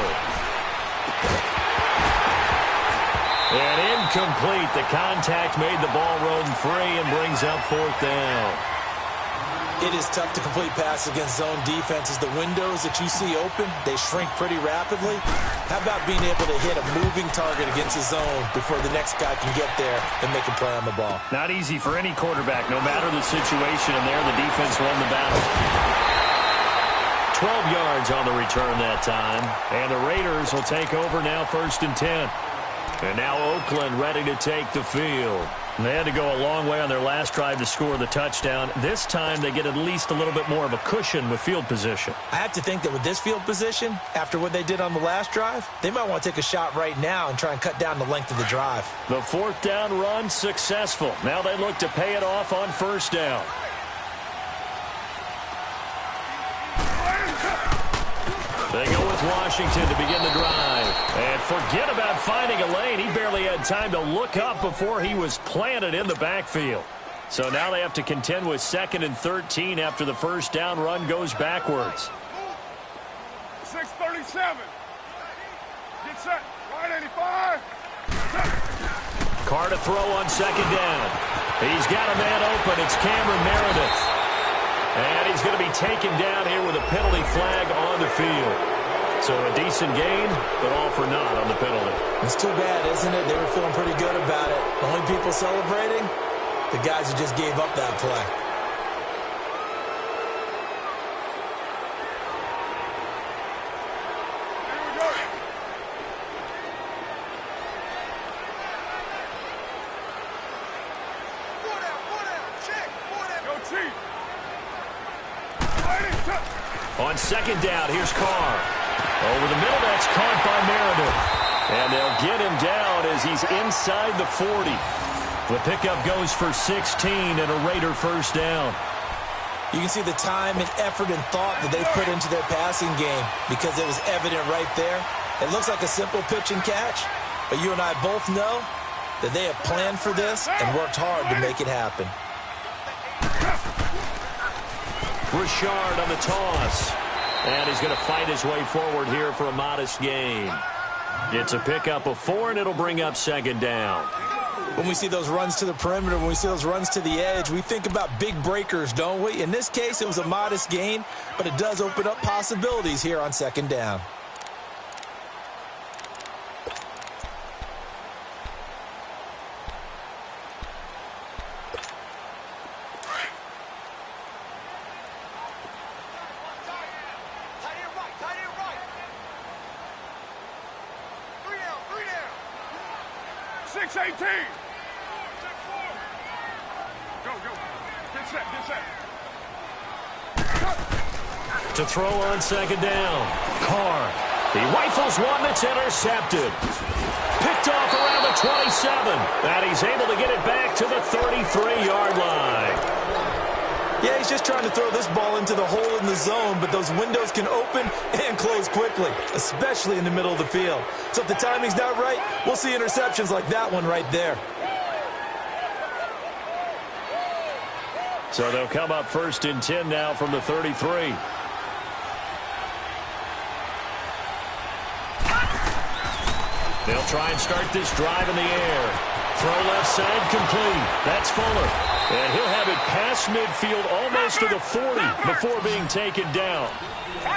And incomplete. The contact made the ball roam free and brings up 4th down. It is tough to complete passes against zone defenses. The windows that you see open, they shrink pretty rapidly. How about being able to hit a moving target against a zone before the next guy can get there and make a play on the ball? Not easy for any quarterback, no matter the situation, and there the defense won the battle. 12 yards on the return that time, and the Raiders will take over now 1st and 10. And now Oakland ready to take the field. They had to go a long way on their last drive to score the touchdown. This time they get at least a little bit more of a cushion with field position. I have to think that with this field position, after what they did on the last drive, they might want to take a shot right now and try and cut down the length of the drive. The 4th down run successful. Now they look to pay it off on 1st down. They go with Washington to begin the drive. And forget about finding a lane. He barely had time to look up before he was planted in the backfield. So now they have to contend with 2nd and 13 after the 1st down run goes backwards. 6:37. Get set. Right 85. Carr to throw on 2nd down. He's got a man open. It's Cameron Meredith. And he's going to be taken down here with a penalty flag on the field. So a decent gain, but all for naught on the penalty. It's too bad, isn't it? They were feeling pretty good about it. The only people celebrating, the guys who just gave up that play. Here we go. On second down, here's Carr. Over the middle, that's caught by Meredith. And they'll get him down as he's inside the 40. The pickup goes for 16 and a Raider first down. You can see the time and effort and thought that they put into their passing game because it was evident right there. It looks like a simple pitch and catch, but you and I both know that they have planned for this and worked hard to make it happen. Richard on the toss. And he's going to fight his way forward here for a modest gain. It's a pickup of 4, and it'll bring up second down. When we see those runs to the perimeter, when we see those runs to the edge, we think about big breakers, don't we? In this case, it was a modest gain, but it does open up possibilities here on second down. To throw on second down. Carr. He rifles one that's intercepted. Picked off around the 27. And he's able to get it back to the 33-yard line. Yeah, he's just trying to throw this ball into the hole in the zone, but those windows can open and close quickly, especially in the middle of the field. So if the timing's not right, we'll see interceptions like that one right there. So they'll come up first and 10 now from the 33. They'll try and start this drive in the air. Throw left side complete. That's Fuller. And he'll have it past midfield almost to the 40 before being taken down.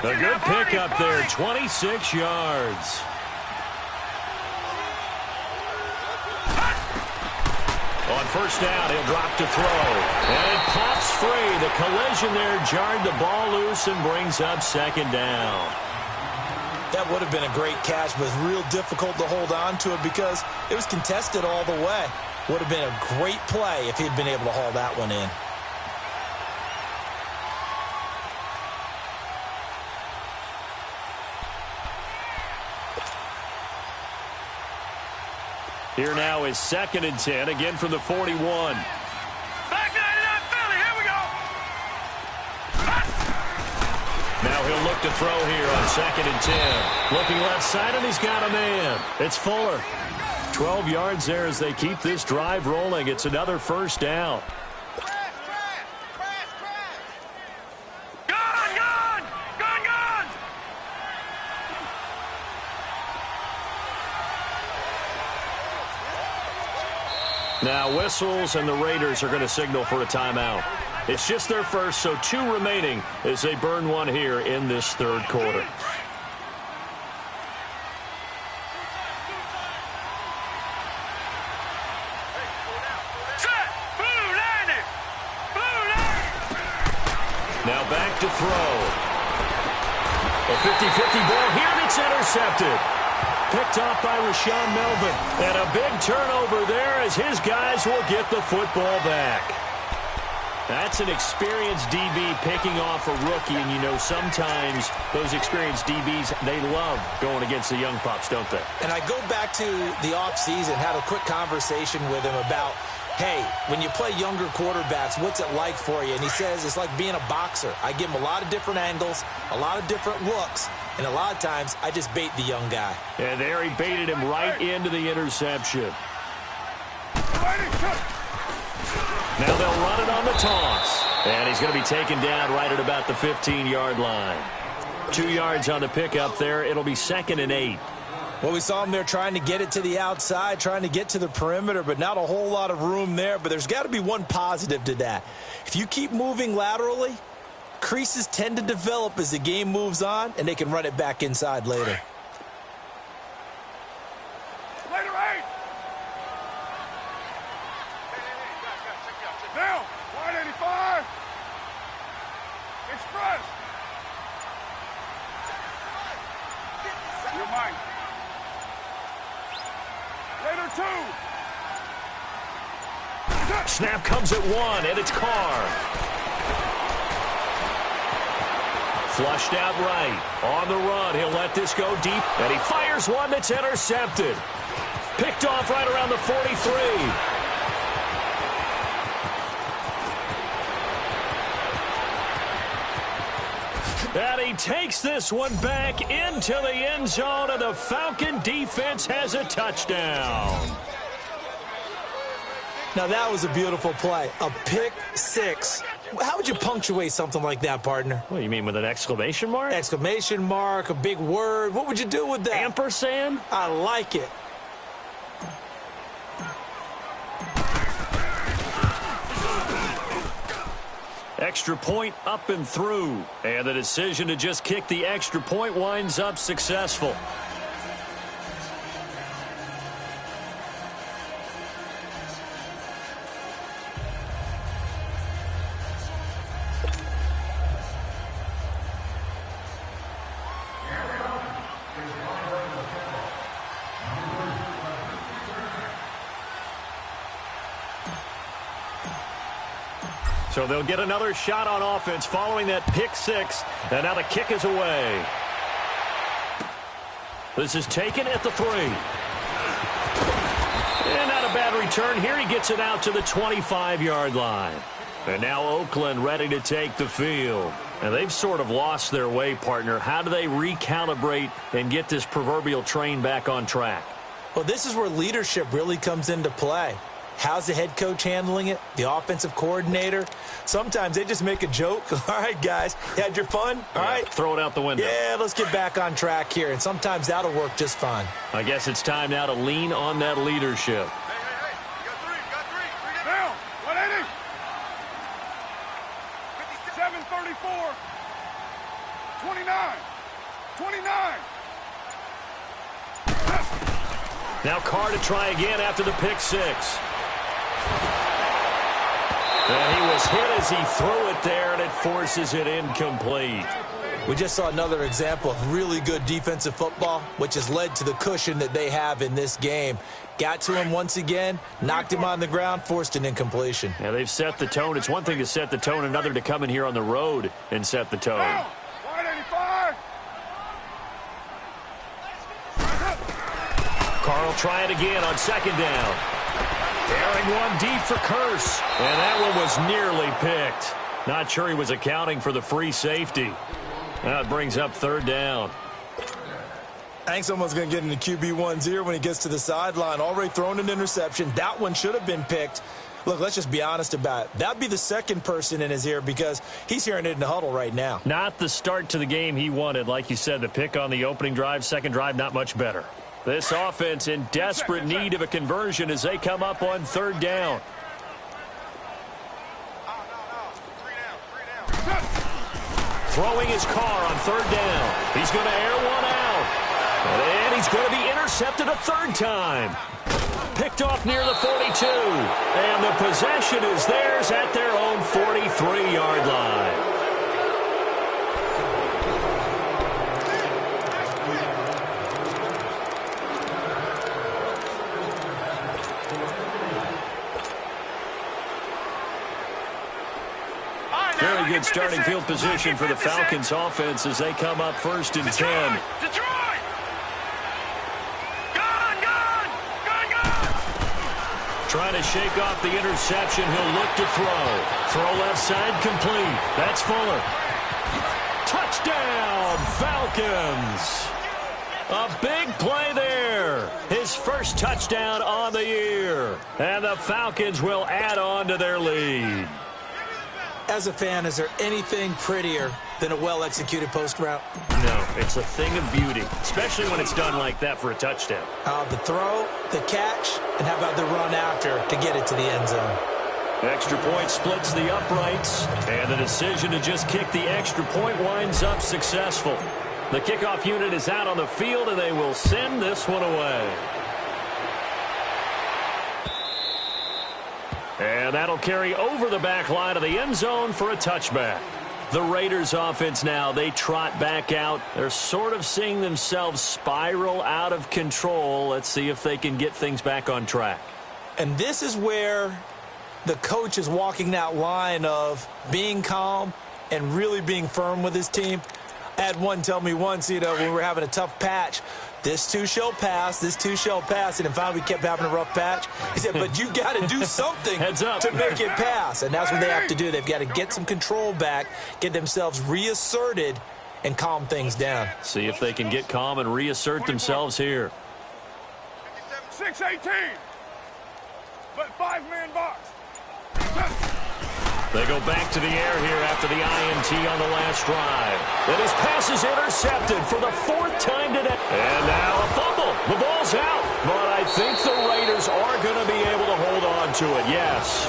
A good pickup there, 26 yards. On first down, he'll drop to throw. And it pops free. The collision there jarred the ball loose and brings up second down. That would have been a great catch, but it was real difficult to hold on to it because it was contested all the way. Would have been a great play if he'd been able to haul that one in. Here now is second and 10, again from the 41. Back 99 Philly, here we go. Now he'll look to throw here on second and 10. Looking left side, and he's got a man. It's Fuller. 12 yards there as they keep this drive rolling. It's another first down. Now whistles, and the Raiders are going to signal for a timeout. It's just their first, so 2 remaining as they burn one here in this third quarter. Now back to throw. A 50-50 ball here that's intercepted. Picked off by Rashaan Melvin. And a big turnover there as his guys will get the football back. That's an experienced DB picking off a rookie, and you know sometimes those experienced DBs, they love going against the young pups, don't they? And I go back to the offseason, had a quick conversation with him about, hey, when you play younger quarterbacks, what's it like for you? And he says it's like being a boxer. I give him a lot of different angles, a lot of different looks, and a lot of times I just bait the young guy. And there he baited him right into the interception. Now they'll run it on the toss. And he's going to be taken down right at about the 15-yard line. 2 yards on the pickup there. It'll be second and 8. Well, we saw him there trying to get it to the outside, trying to get to the perimeter, but not a whole lot of room there. But there's got to be one positive to that. If you keep moving laterally, creases tend to develop as the game moves on, and they can run it back inside later. Now, 185. Express. You're mine. Later 2. Snap comes at 1, and it's Carr. Flushed out right. On the run, he'll let this go deep, and he fires one that's intercepted. Picked off right around the 43. And he takes this one back into the end zone, and the Falcon defense has a touchdown. Now, that was a beautiful play. A pick six. How would you punctuate something like that, partner? What do you mean, with an exclamation mark? Exclamation mark, a big word. What would you do with that? Ampersand? I like it. Extra point up and through. And the decision to just kick the extra point winds up successful. So they'll get another shot on offense following that pick six. And now the kick is away. This is taken at the 3. And not a bad return. Here he gets it out to the 25-yard line. And now Oakland ready to take the field. And they've sort of lost their way, partner. How do they recalibrate and get this proverbial train back on track? Well, this is where leadership really comes into play. How's the head coach handling it? The offensive coordinator? Sometimes they just make a joke. All right, guys, you had your fun? All right. Throw it out the window. Yeah, let's get back on track here. And sometimes that'll work just fine. I guess it's time now to lean on that leadership. Hey, you got three. Down. 180. 734. 29. 29. Now Carr to try again after the pick six. And he was hit as he threw it there, and it forces it incomplete. We just saw another example of really good defensive football, which has led to the cushion that they have in this game. Got to him once again, knocked him on the ground, forced an incompletion. Yeah, they've set the tone. It's one thing to set the tone, another to come in here on the road and set the tone. Down. 185. Carr will try it again on second down. Airing one deep for Curse. And that one was nearly picked. Not sure he was accounting for the free safety. Now it brings up third down. I think someone's going to get into QB1's ear when he gets to the sideline. Already thrown an interception. That one should have been picked. Look, let's just be honest about it. That'd be the second person in his ear because he's hearing it in the huddle right now. Not the start to the game he wanted. Like you said, the pick on the opening drive, second drive, not much better. This offense in desperate need of a conversion as they come up on third down. Three down. Throwing his Carr on third down. He's going to air one out. And he's going to be intercepted a third time. Picked off near the 42. And the possession is theirs at their own 43-yard line. Very good starting field position for the Falcons offense as they come up first and 10. Detroit! Gone! Trying to shake off the interception. He'll look to throw. Throw left side complete. That's Fuller. Touchdown, Falcons. A big play there. His first touchdown on the year. And the Falcons will add on to their lead. As a fan, is there anything prettier than a well-executed post route? No, it's a thing of beauty, especially when it's done like that for a touchdown. The throw, the catch, and how about the run after to get it to the end zone? Extra point splits the uprights, and the decision to just kick the extra point winds up successful. The kickoff unit is out on the field, and they will send this one away. And that'll carry over the back line of the end zone for a touchback. The Raiders offense now, they trot back out. They're sort of seeing themselves spiral out of control. Let's see if they can get things back on track. And this is where the coach is walking that line of being calm and really being firm with his team. I had one tell me once, when we were having a tough patch, this too shall pass, this too shall pass. And then finally we kept having a rough patch. He said, but you got to do something to make it pass. And that's what they have to do. They've got to get some control back, get themselves reasserted, and calm things down. See if they can get calm and reassert themselves here. 6-18. But 5-man box. They go back to the air here after the INT on the last drive. And his pass is intercepted for the 4th time today. And now a fumble. The ball's out. But I think the Raiders are going to be able to hold on to it, yes.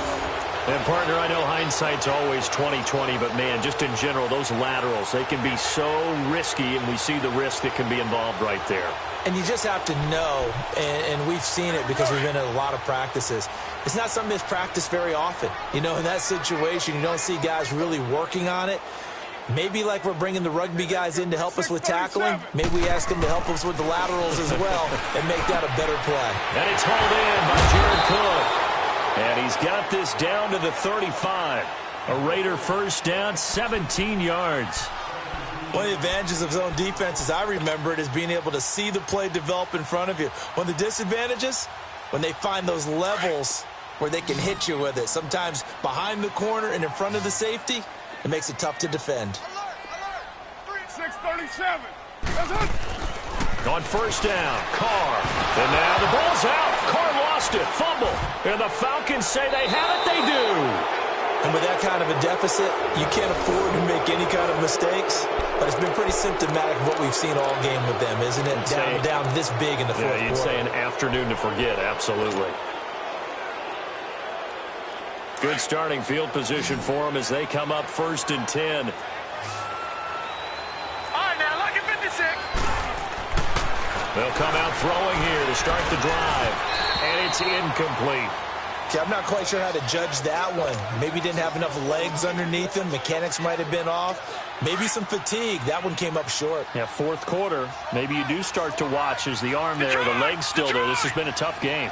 And, partner, I know hindsight's always 20/20, but, man, just in general, those laterals, they can be so risky, and we see the risk that can be involved right there. And you just have to know, and we've seen it because we've been at a lot of practices, it's not something that's practiced very often. In that situation, you don't see guys really working on it. Maybe like we're bringing the rugby guys in to help us with tackling, maybe we ask them to help us with the laterals as well and make that a better play. And it's hauled in by Jared Cook. And he's got this down to the 35. A Raider first down, 17 yards. One of the advantages of zone defense, as I remember it, is being able to see the play develop in front of you. One of the disadvantages, when they find those levels where they can hit you with it. Sometimes behind the corner and in front of the safety, it makes it tough to defend. 6:37. On first down, Carr. And now the ball's out. Carr lost it. Fumble. And the Falcons say they have it. They do. And with that kind of a deficit, you can't afford to make any kind of mistakes. But it's been pretty symptomatic of what we've seen all game with them, isn't it? Down this big in the fourth quarter. Yeah, you'd say an afternoon to forget. Absolutely. Good starting field position for them as they come up 1st and 10. They'll come out throwing here to start the drive. And it's incomplete. Okay, I'm not quite sure how to judge that one. Maybe didn't have enough legs underneath him. Mechanics might have been off. Maybe some fatigue. That one came up short. Yeah, 4th quarter. Maybe you do start to watch as the arm there, the leg's still there. This has been a tough game.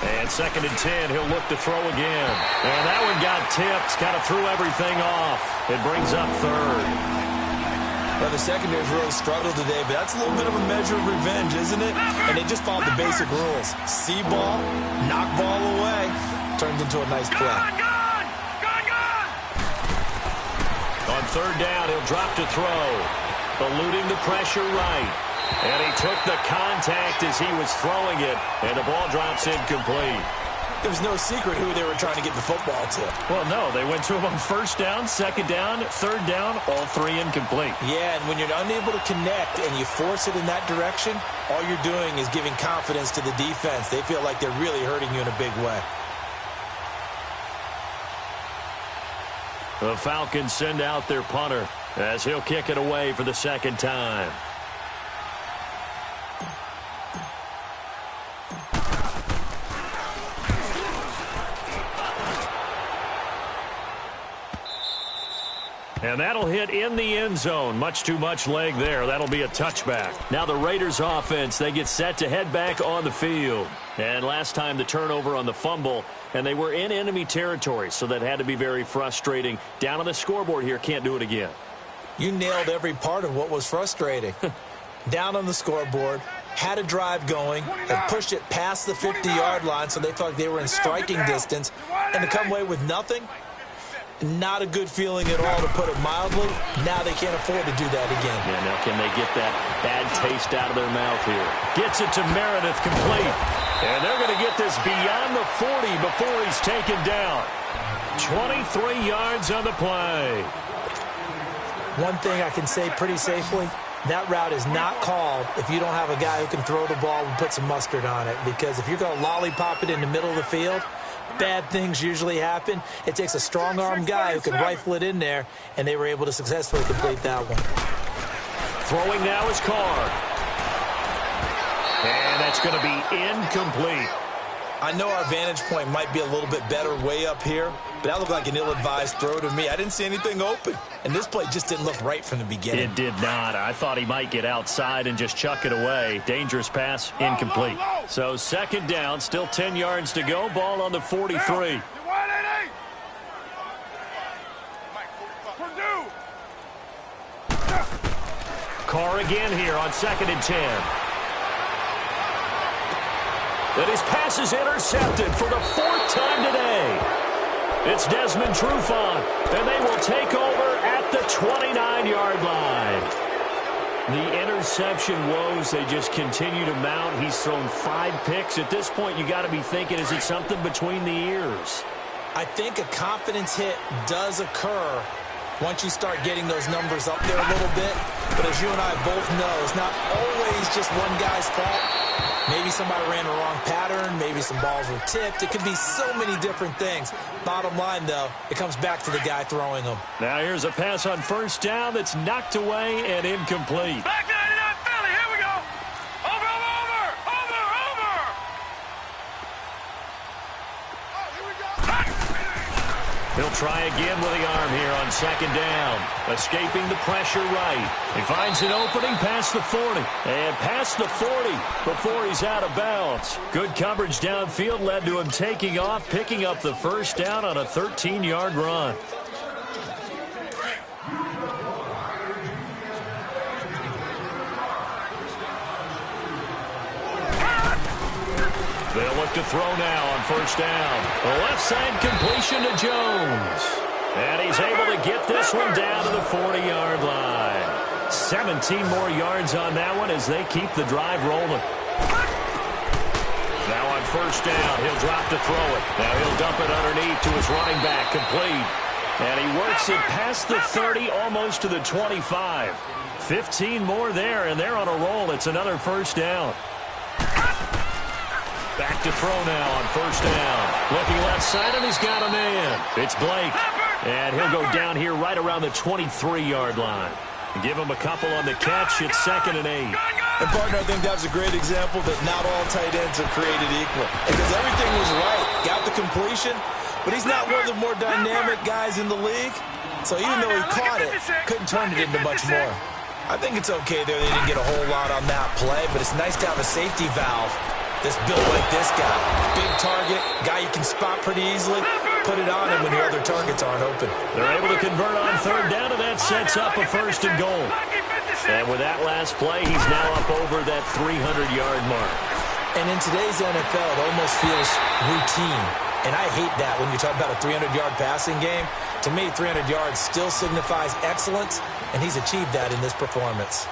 And 2nd and 10, he'll look to throw again. And that one got tipped, kind of threw everything off. It brings up 3rd. Well, the secondary's really struggled today, but that's a little bit of a measure of revenge, isn't it? And they just followed the basic rules. See ball, knock ball away. Turned into a nice play. On 3rd down, he'll drop to throw. Eluding the pressure right. And he took the contact as he was throwing it, and the ball drops incomplete. There was no secret who they were trying to get the football to. Well, no, they went to him on 1st down, 2nd down, 3rd down, all 3 incomplete. Yeah, and when you're unable to connect and you force it in that direction, all you're doing is giving confidence to the defense. They feel like they're really hurting you in a big way. The Falcons send out their punter as he'll kick it away for the 2nd time. And that'll hit in the end zone. Much too much leg there. That'll be a touchback. Now the Raiders offense, they get set to head back on the field. And last time the turnover on the fumble, and they were in enemy territory, so that had to be very frustrating. Down on the scoreboard here, can't do it again. You nailed every part of what was frustrating. Down on the scoreboard, had a drive going, and pushed it past the 50-yard line so they felt like they were in striking distance, and to come away with nothing, not a good feeling at all, to put it mildly. Now they can't afford to do that again. Yeah, now can they get that bad taste out of their mouth here? Gets it to Meredith, complete. And they're going to get this beyond the 40 before he's taken down. 23 yards on the play. One thing I can say pretty safely, that route is not called if you don't have a guy who can throw the ball and put some mustard on it. Because if you're going to lollipop it in the middle of the field, bad things usually happen. It takes a strong-arm guy who can rifle it in there, and they were able to successfully complete that one. Throwing now is Carr. And that's going to be incomplete. I know our vantage point might be a little bit better way up here, but that looked like an ill-advised throw to me. I didn't see anything open, and this play just didn't look right from the beginning. It did not. I thought he might get outside and just chuck it away. Dangerous pass, incomplete. So 2nd down, still 10 yards to go. Ball on the 43. Purdue. Carr again here on 2nd and 10. And his pass is intercepted for the 4th time today. It's Desmond Trufant, and they will take over at the 29-yard line. The interception woes, they just continue to mount. He's thrown 5 picks. At this point, you got to be thinking, is it something between the ears? I think a confidence hit does occur once you start getting those numbers up there a little bit. But as you and I both know, it's not always just one guy's fault. Maybe somebody ran the wrong pattern. Maybe some balls were tipped. It could be so many different things. Bottom line, though, it comes back to the guy throwing them. Now here's a pass on 1st down that's knocked away and incomplete. Back 99 Philly, here we go. Over. Oh, here we go. He'll try again with the arm here on 2nd down. Escaping the pressure right. He finds an opening past the 40. And past the 40 before he's out of bounds. Good coverage downfield led to him taking off, picking up the 1st down on a 13-yard run. They'll look to throw now on 1st down. The left side completion to Jones. And he's able to get this one down to the 40-yard line. 17 more yards on that one as they keep the drive rolling. Now on 1st down, he'll drop to throw it. Now he'll dump it underneath to his running back, complete. And he works it past the 30, almost to the 25. 15 more there, and they're on a roll. It's another 1st down. Back to throw now on 1st down. Looking left side, and he's got a man. It's Blake. And he'll go down here right around the 23-yard line. Give him a couple on the catch. It's 2nd and 8. And, partner, I think that was a great example that not all tight ends are created equal. Because everything was right. Got the completion, but he's not one of the more dynamic guys in the league. So even though he caught it, couldn't turn it into much more. I think it's okay there. They didn't get a whole lot on that play, but it's nice to have a safety valve that's built like this guy. Big target, guy you can spot pretty easily. Put it on him when your other targets aren't open. They're able to convert on 3rd down, and that sets up a 1st and goal. And with that last play, he's now up over that 300-yard mark. And in today's NFL, it almost feels routine. And I hate that when you talk about a 300-yard passing game. To me, 300 yards still signifies excellence, and he's achieved that in this performance.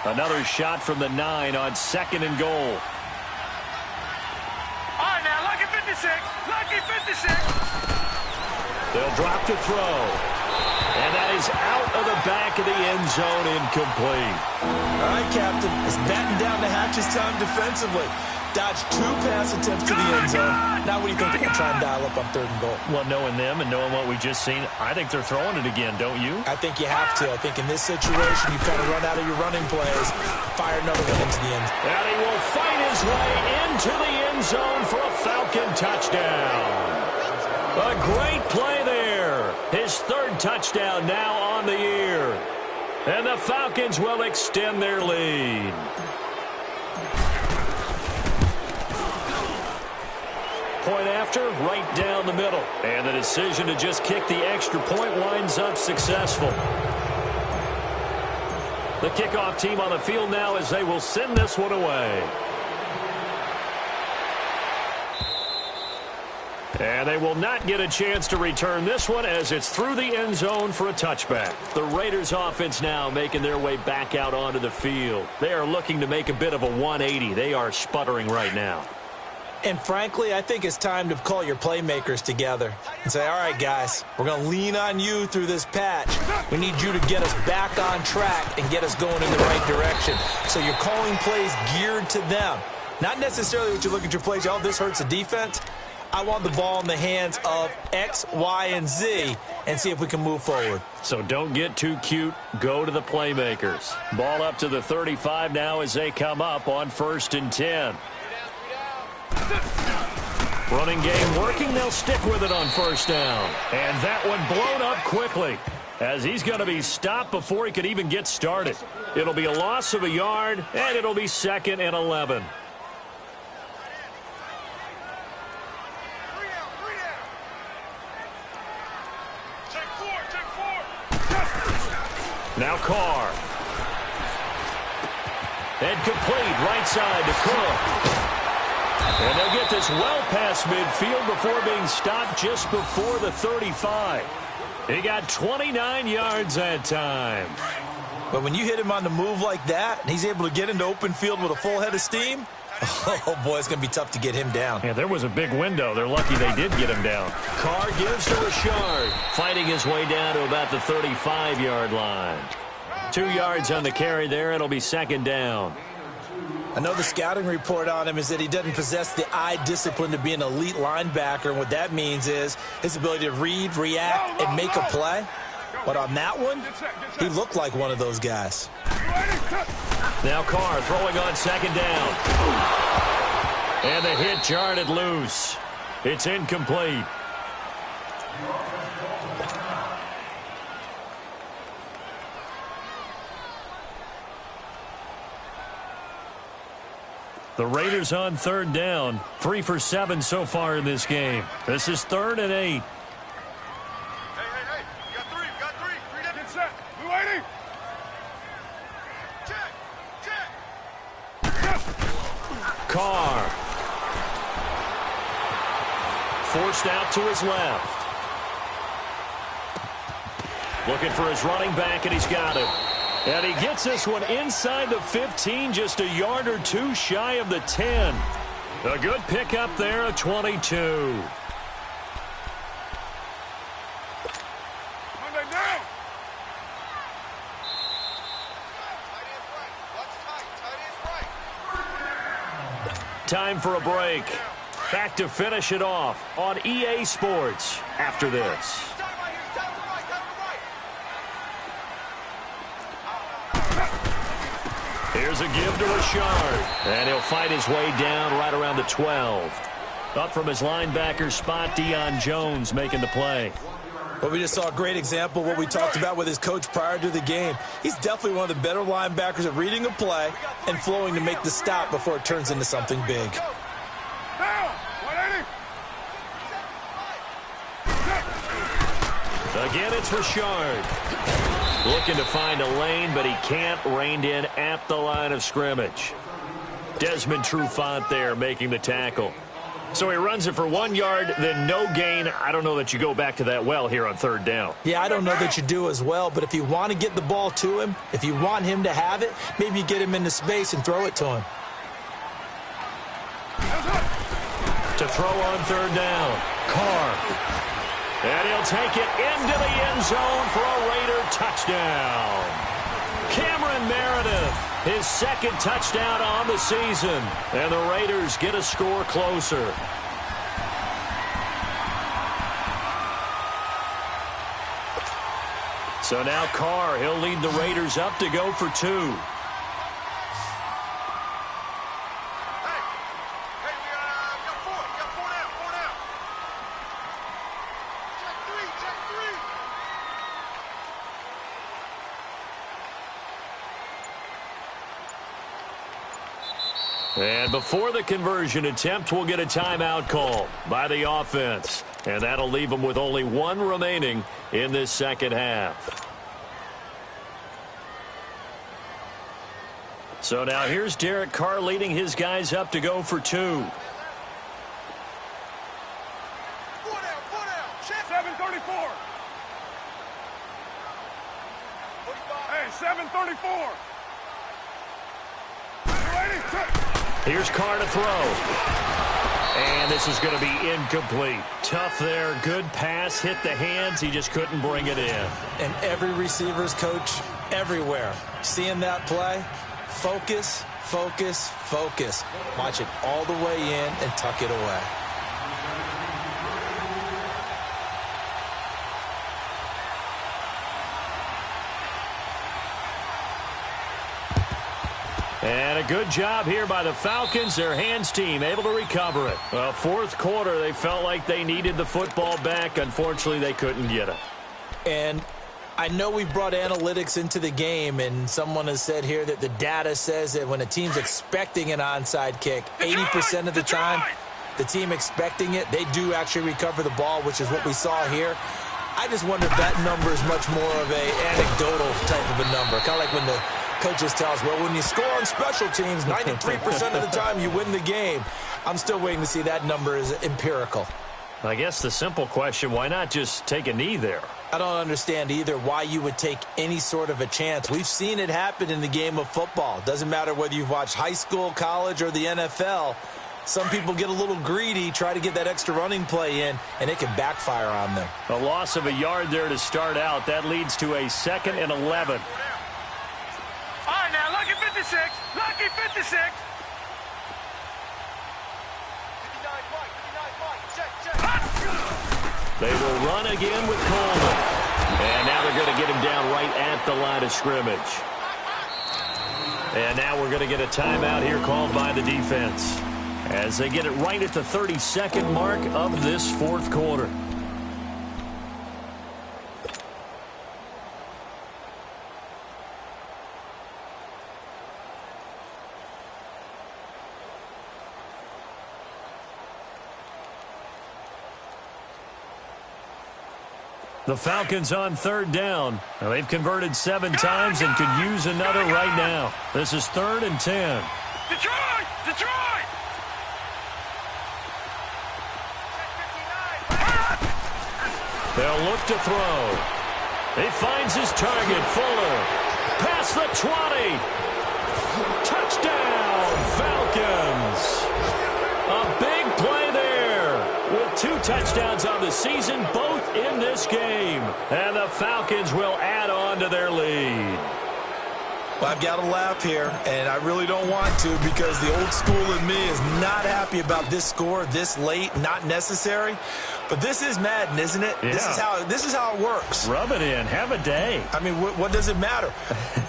Another shot from the 9 on 2nd and goal. All right, now, lucky 56. Lucky 56. They'll drop to throw. And that is out of the back of the end zone, incomplete. All right, Captain. It's batten down the hatches time defensively. Dodged 2 pass attempts to the end zone. Now what do you think they're going to try and dial up on 3rd and goal? Well, knowing them and knowing what we just seen, I think they're throwing it again, don't you? I think you have to. I think in this situation, you kind of run out of your running plays, fire another one into the end. And he will fight his way into the end zone for a Falcon touchdown. A great play there. His 3rd touchdown now on the year. And the Falcons will extend their lead. Point after, right down the middle. And the decision to just kick the extra point winds up successful. The kickoff team on the field now as they will send this one away. And they will not get a chance to return this one as it's through the end zone for a touchback. The Raiders offense now making their way back out onto the field. They are looking to make a bit of a 180. They are sputtering right now. And frankly, I think it's time to call your playmakers together and say, all right, guys, we're going to lean on you through this patch. We need you to get us back on track and get us going in the right direction. So you're calling plays geared to them. Not necessarily what you look at your plays, oh, this hurts the defense. I want the ball in the hands of X, Y, and Z and see if we can move forward. So don't get too cute. Go to the playmakers. Ball up to the 35 now as they come up on 1st and 10. Running game working. They'll stick with it on 1st down. And that one blown up quickly as he's going to be stopped before he could even get started. It'll be a loss of a yard, and it'll be 2nd and 11. Now Carr. And complete right side to Cook. And they'll get this well past midfield before being stopped just before the 35. He got 29 yards that time. But when you hit him on the move like that, and he's able to get into open field with a full head of steam, oh, boy, it's going to be tough to get him down. Yeah, there was a big window. They're lucky they did get him down. Carr gives to Richard, fighting his way down to about the 35-yard line. 2 yards on the carry there. It'll be second down. I know the scouting report on him is that he doesn't possess the eye discipline to be an elite linebacker, and what that means is his ability to read, react, and make a play. But on that one, he looked like one of those guys. Now Carr throwing on second down. And the hit jarred it loose. It's incomplete. The Raiders on third down. 3 for 7 so far in this game. This is 3rd and 8. Hey. You got three. Get set. Blue 80. Check. Carr. Forced out to his left. Looking for his running back, and he's got it. And he gets this one inside the 15, just a yard or two shy of the 10. A good pickup there of 22. Monday down. Time for a break. Back to finish it off on EA Sports after this. Here's a give to Richard. And he'll fight his way down right around the 12. Up from his linebacker spot, Deion Jones making the play. Well, we just saw a great example of what we talked about with his coach prior to the game. He's definitely one of the better linebackers at reading a play and flowing to make the stop before it turns into something big. Down. 180. Again, it's Richard. Looking to find a lane, but he can't. Reined in at the line of scrimmage. Desmond Trufant there making the tackle. So he runs it for 1 yard, then no gain. I don't know that you go back to that well here on third down. Yeah, I don't know that you do as well, but if you want to get the ball to him, if you want him to have it, maybe you get him into space and throw it to him. To throw on third down, Carr. And he'll take it into the end zone for a Raider touchdown. Cameron Meredith, his second touchdown on the season. And the Raiders get a score closer. So now Carr, he'll lead the Raiders up to go for 2. And before the conversion attempt, we'll get a timeout call by the offense. And that'll leave them with only 1 remaining in this second half. So now here's Derek Carr leading his guys up to go for 2. 734. Hey, 734. Here's Carr to throw. And this is going to be incomplete. Tough there. Good pass. Hit the hands. He just couldn't bring it in. And every receiver's coach everywhere. Seeing that play, focus, focus, focus. Watch it all the way in and tuck it away. And a good job here by the Falcons, their hands team, able to recover it. Well, fourth quarter, they felt like they needed the football back. Unfortunately, they couldn't get it. And I know we brought analytics into the game, and someone has said here that the data says that when a team's expecting an onside kick, 80% of the time, the team expecting it, they do actually recover the ball, which is what we saw here. I just wonder if that number is much more of a anecdotal type of a number. Kind of like when the coaches tell us, well, when you score on special teams, 93% of the time you win the game. I'm still waiting to see that number is empirical. I guess the simple question, why not just take a knee there? I don't understand either why you would take any sort of a chance. We've seen it happen in the game of football. Doesn't matter whether you've watched high school, college, or the NFL. Some people get a little greedy, try to get that extra running play in, and it can backfire on them. A loss of a yard there to start out. That leads to a 2nd and 11. All right, now, lucky 56. Lucky 56. 59 Mike. 59 Mike. Check. They will run again with Coleman. And now they're going to get him down right at the line of scrimmage. And now we're going to get a timeout here called by the defense as they get it right at the 32nd mark of this fourth quarter. The Falcons on 3rd down. Now they've converted 7 times and could use another right now. This is 3rd and 10. Detroit! Detroit! They'll look to throw. He finds his target, Fuller. Past the 20. Touchdown, Falcons. A big play there with 2 touchdowns on the season, both in this game. And the Falcons will add on to their lead. Well, I've got to laugh here, and I really don't want to because the old school in me is not happy about this score this late, not necessary. But this is Madden, isn't it? Yeah. This is how it works. Rub it in. Have a day. I mean, what does it matter?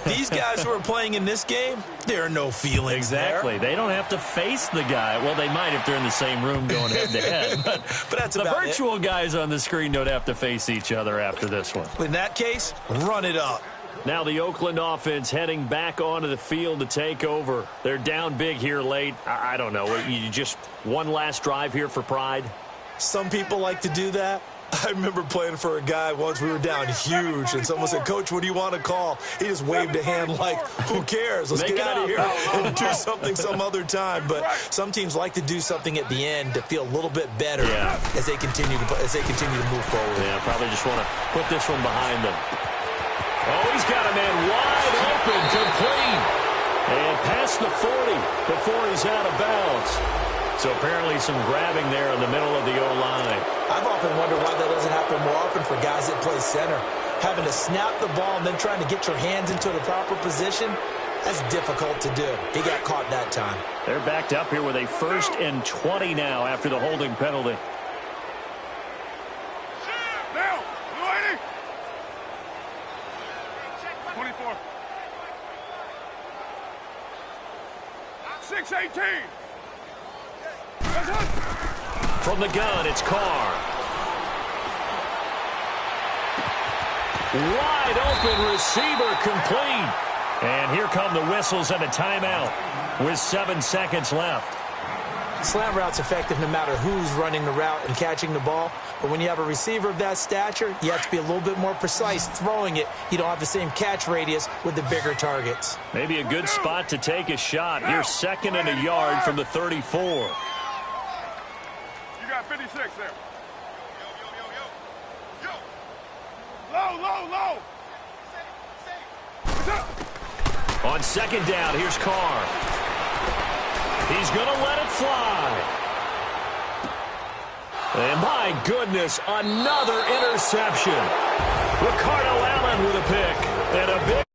These guys who are playing in this game, there are no feelings Exactly. there. They don't have to face the guy. Well, they might if they're in the same room going head-to-head. But that's the about virtual guys on the screen don't have to face each other after this one. In that case, run it up. Now the Oakland offense heading back onto the field to take over. They're down big here late. I don't know. You just one last drive here for pride? Some people like to do that. I remember playing for a guy once. We were down huge, and someone said, "Coach, what do you want to call?" He just waved a hand like, who cares? Let's get out of here and do something some other time. But some teams like to do something at the end to feel a little bit better as they continue to move forward. Yeah, probably just want to put this one behind them. Oh, he's got a man wide open, complete. And past the 40 before he's out of bounds. So apparently some grabbing there in the middle of the O-line. I've often wondered why that doesn't happen more often for guys that play center. Having to snap the ball and then trying to get your hands into the proper position, that's difficult to do. He got caught that time. They're backed up here with a 1st and 20 now after the holding penalty. Now, 24. 6-18. From the gun, it's Carr. Wide open receiver, complete. And here come the whistles and a timeout with 7 seconds left. Slant route's effective no matter who's running the route and catching the ball. But when you have a receiver of that stature, you have to be a little bit more precise throwing it. You don't have the same catch radius with the bigger targets. Maybe a good spot to take a shot. Here's 2nd and a yard from the 34. You got 56 there. Yo. Low. On 2nd down, here's Carr. He's going to let it fly. And my goodness, another interception. Ricardo Allen with a pick. And a big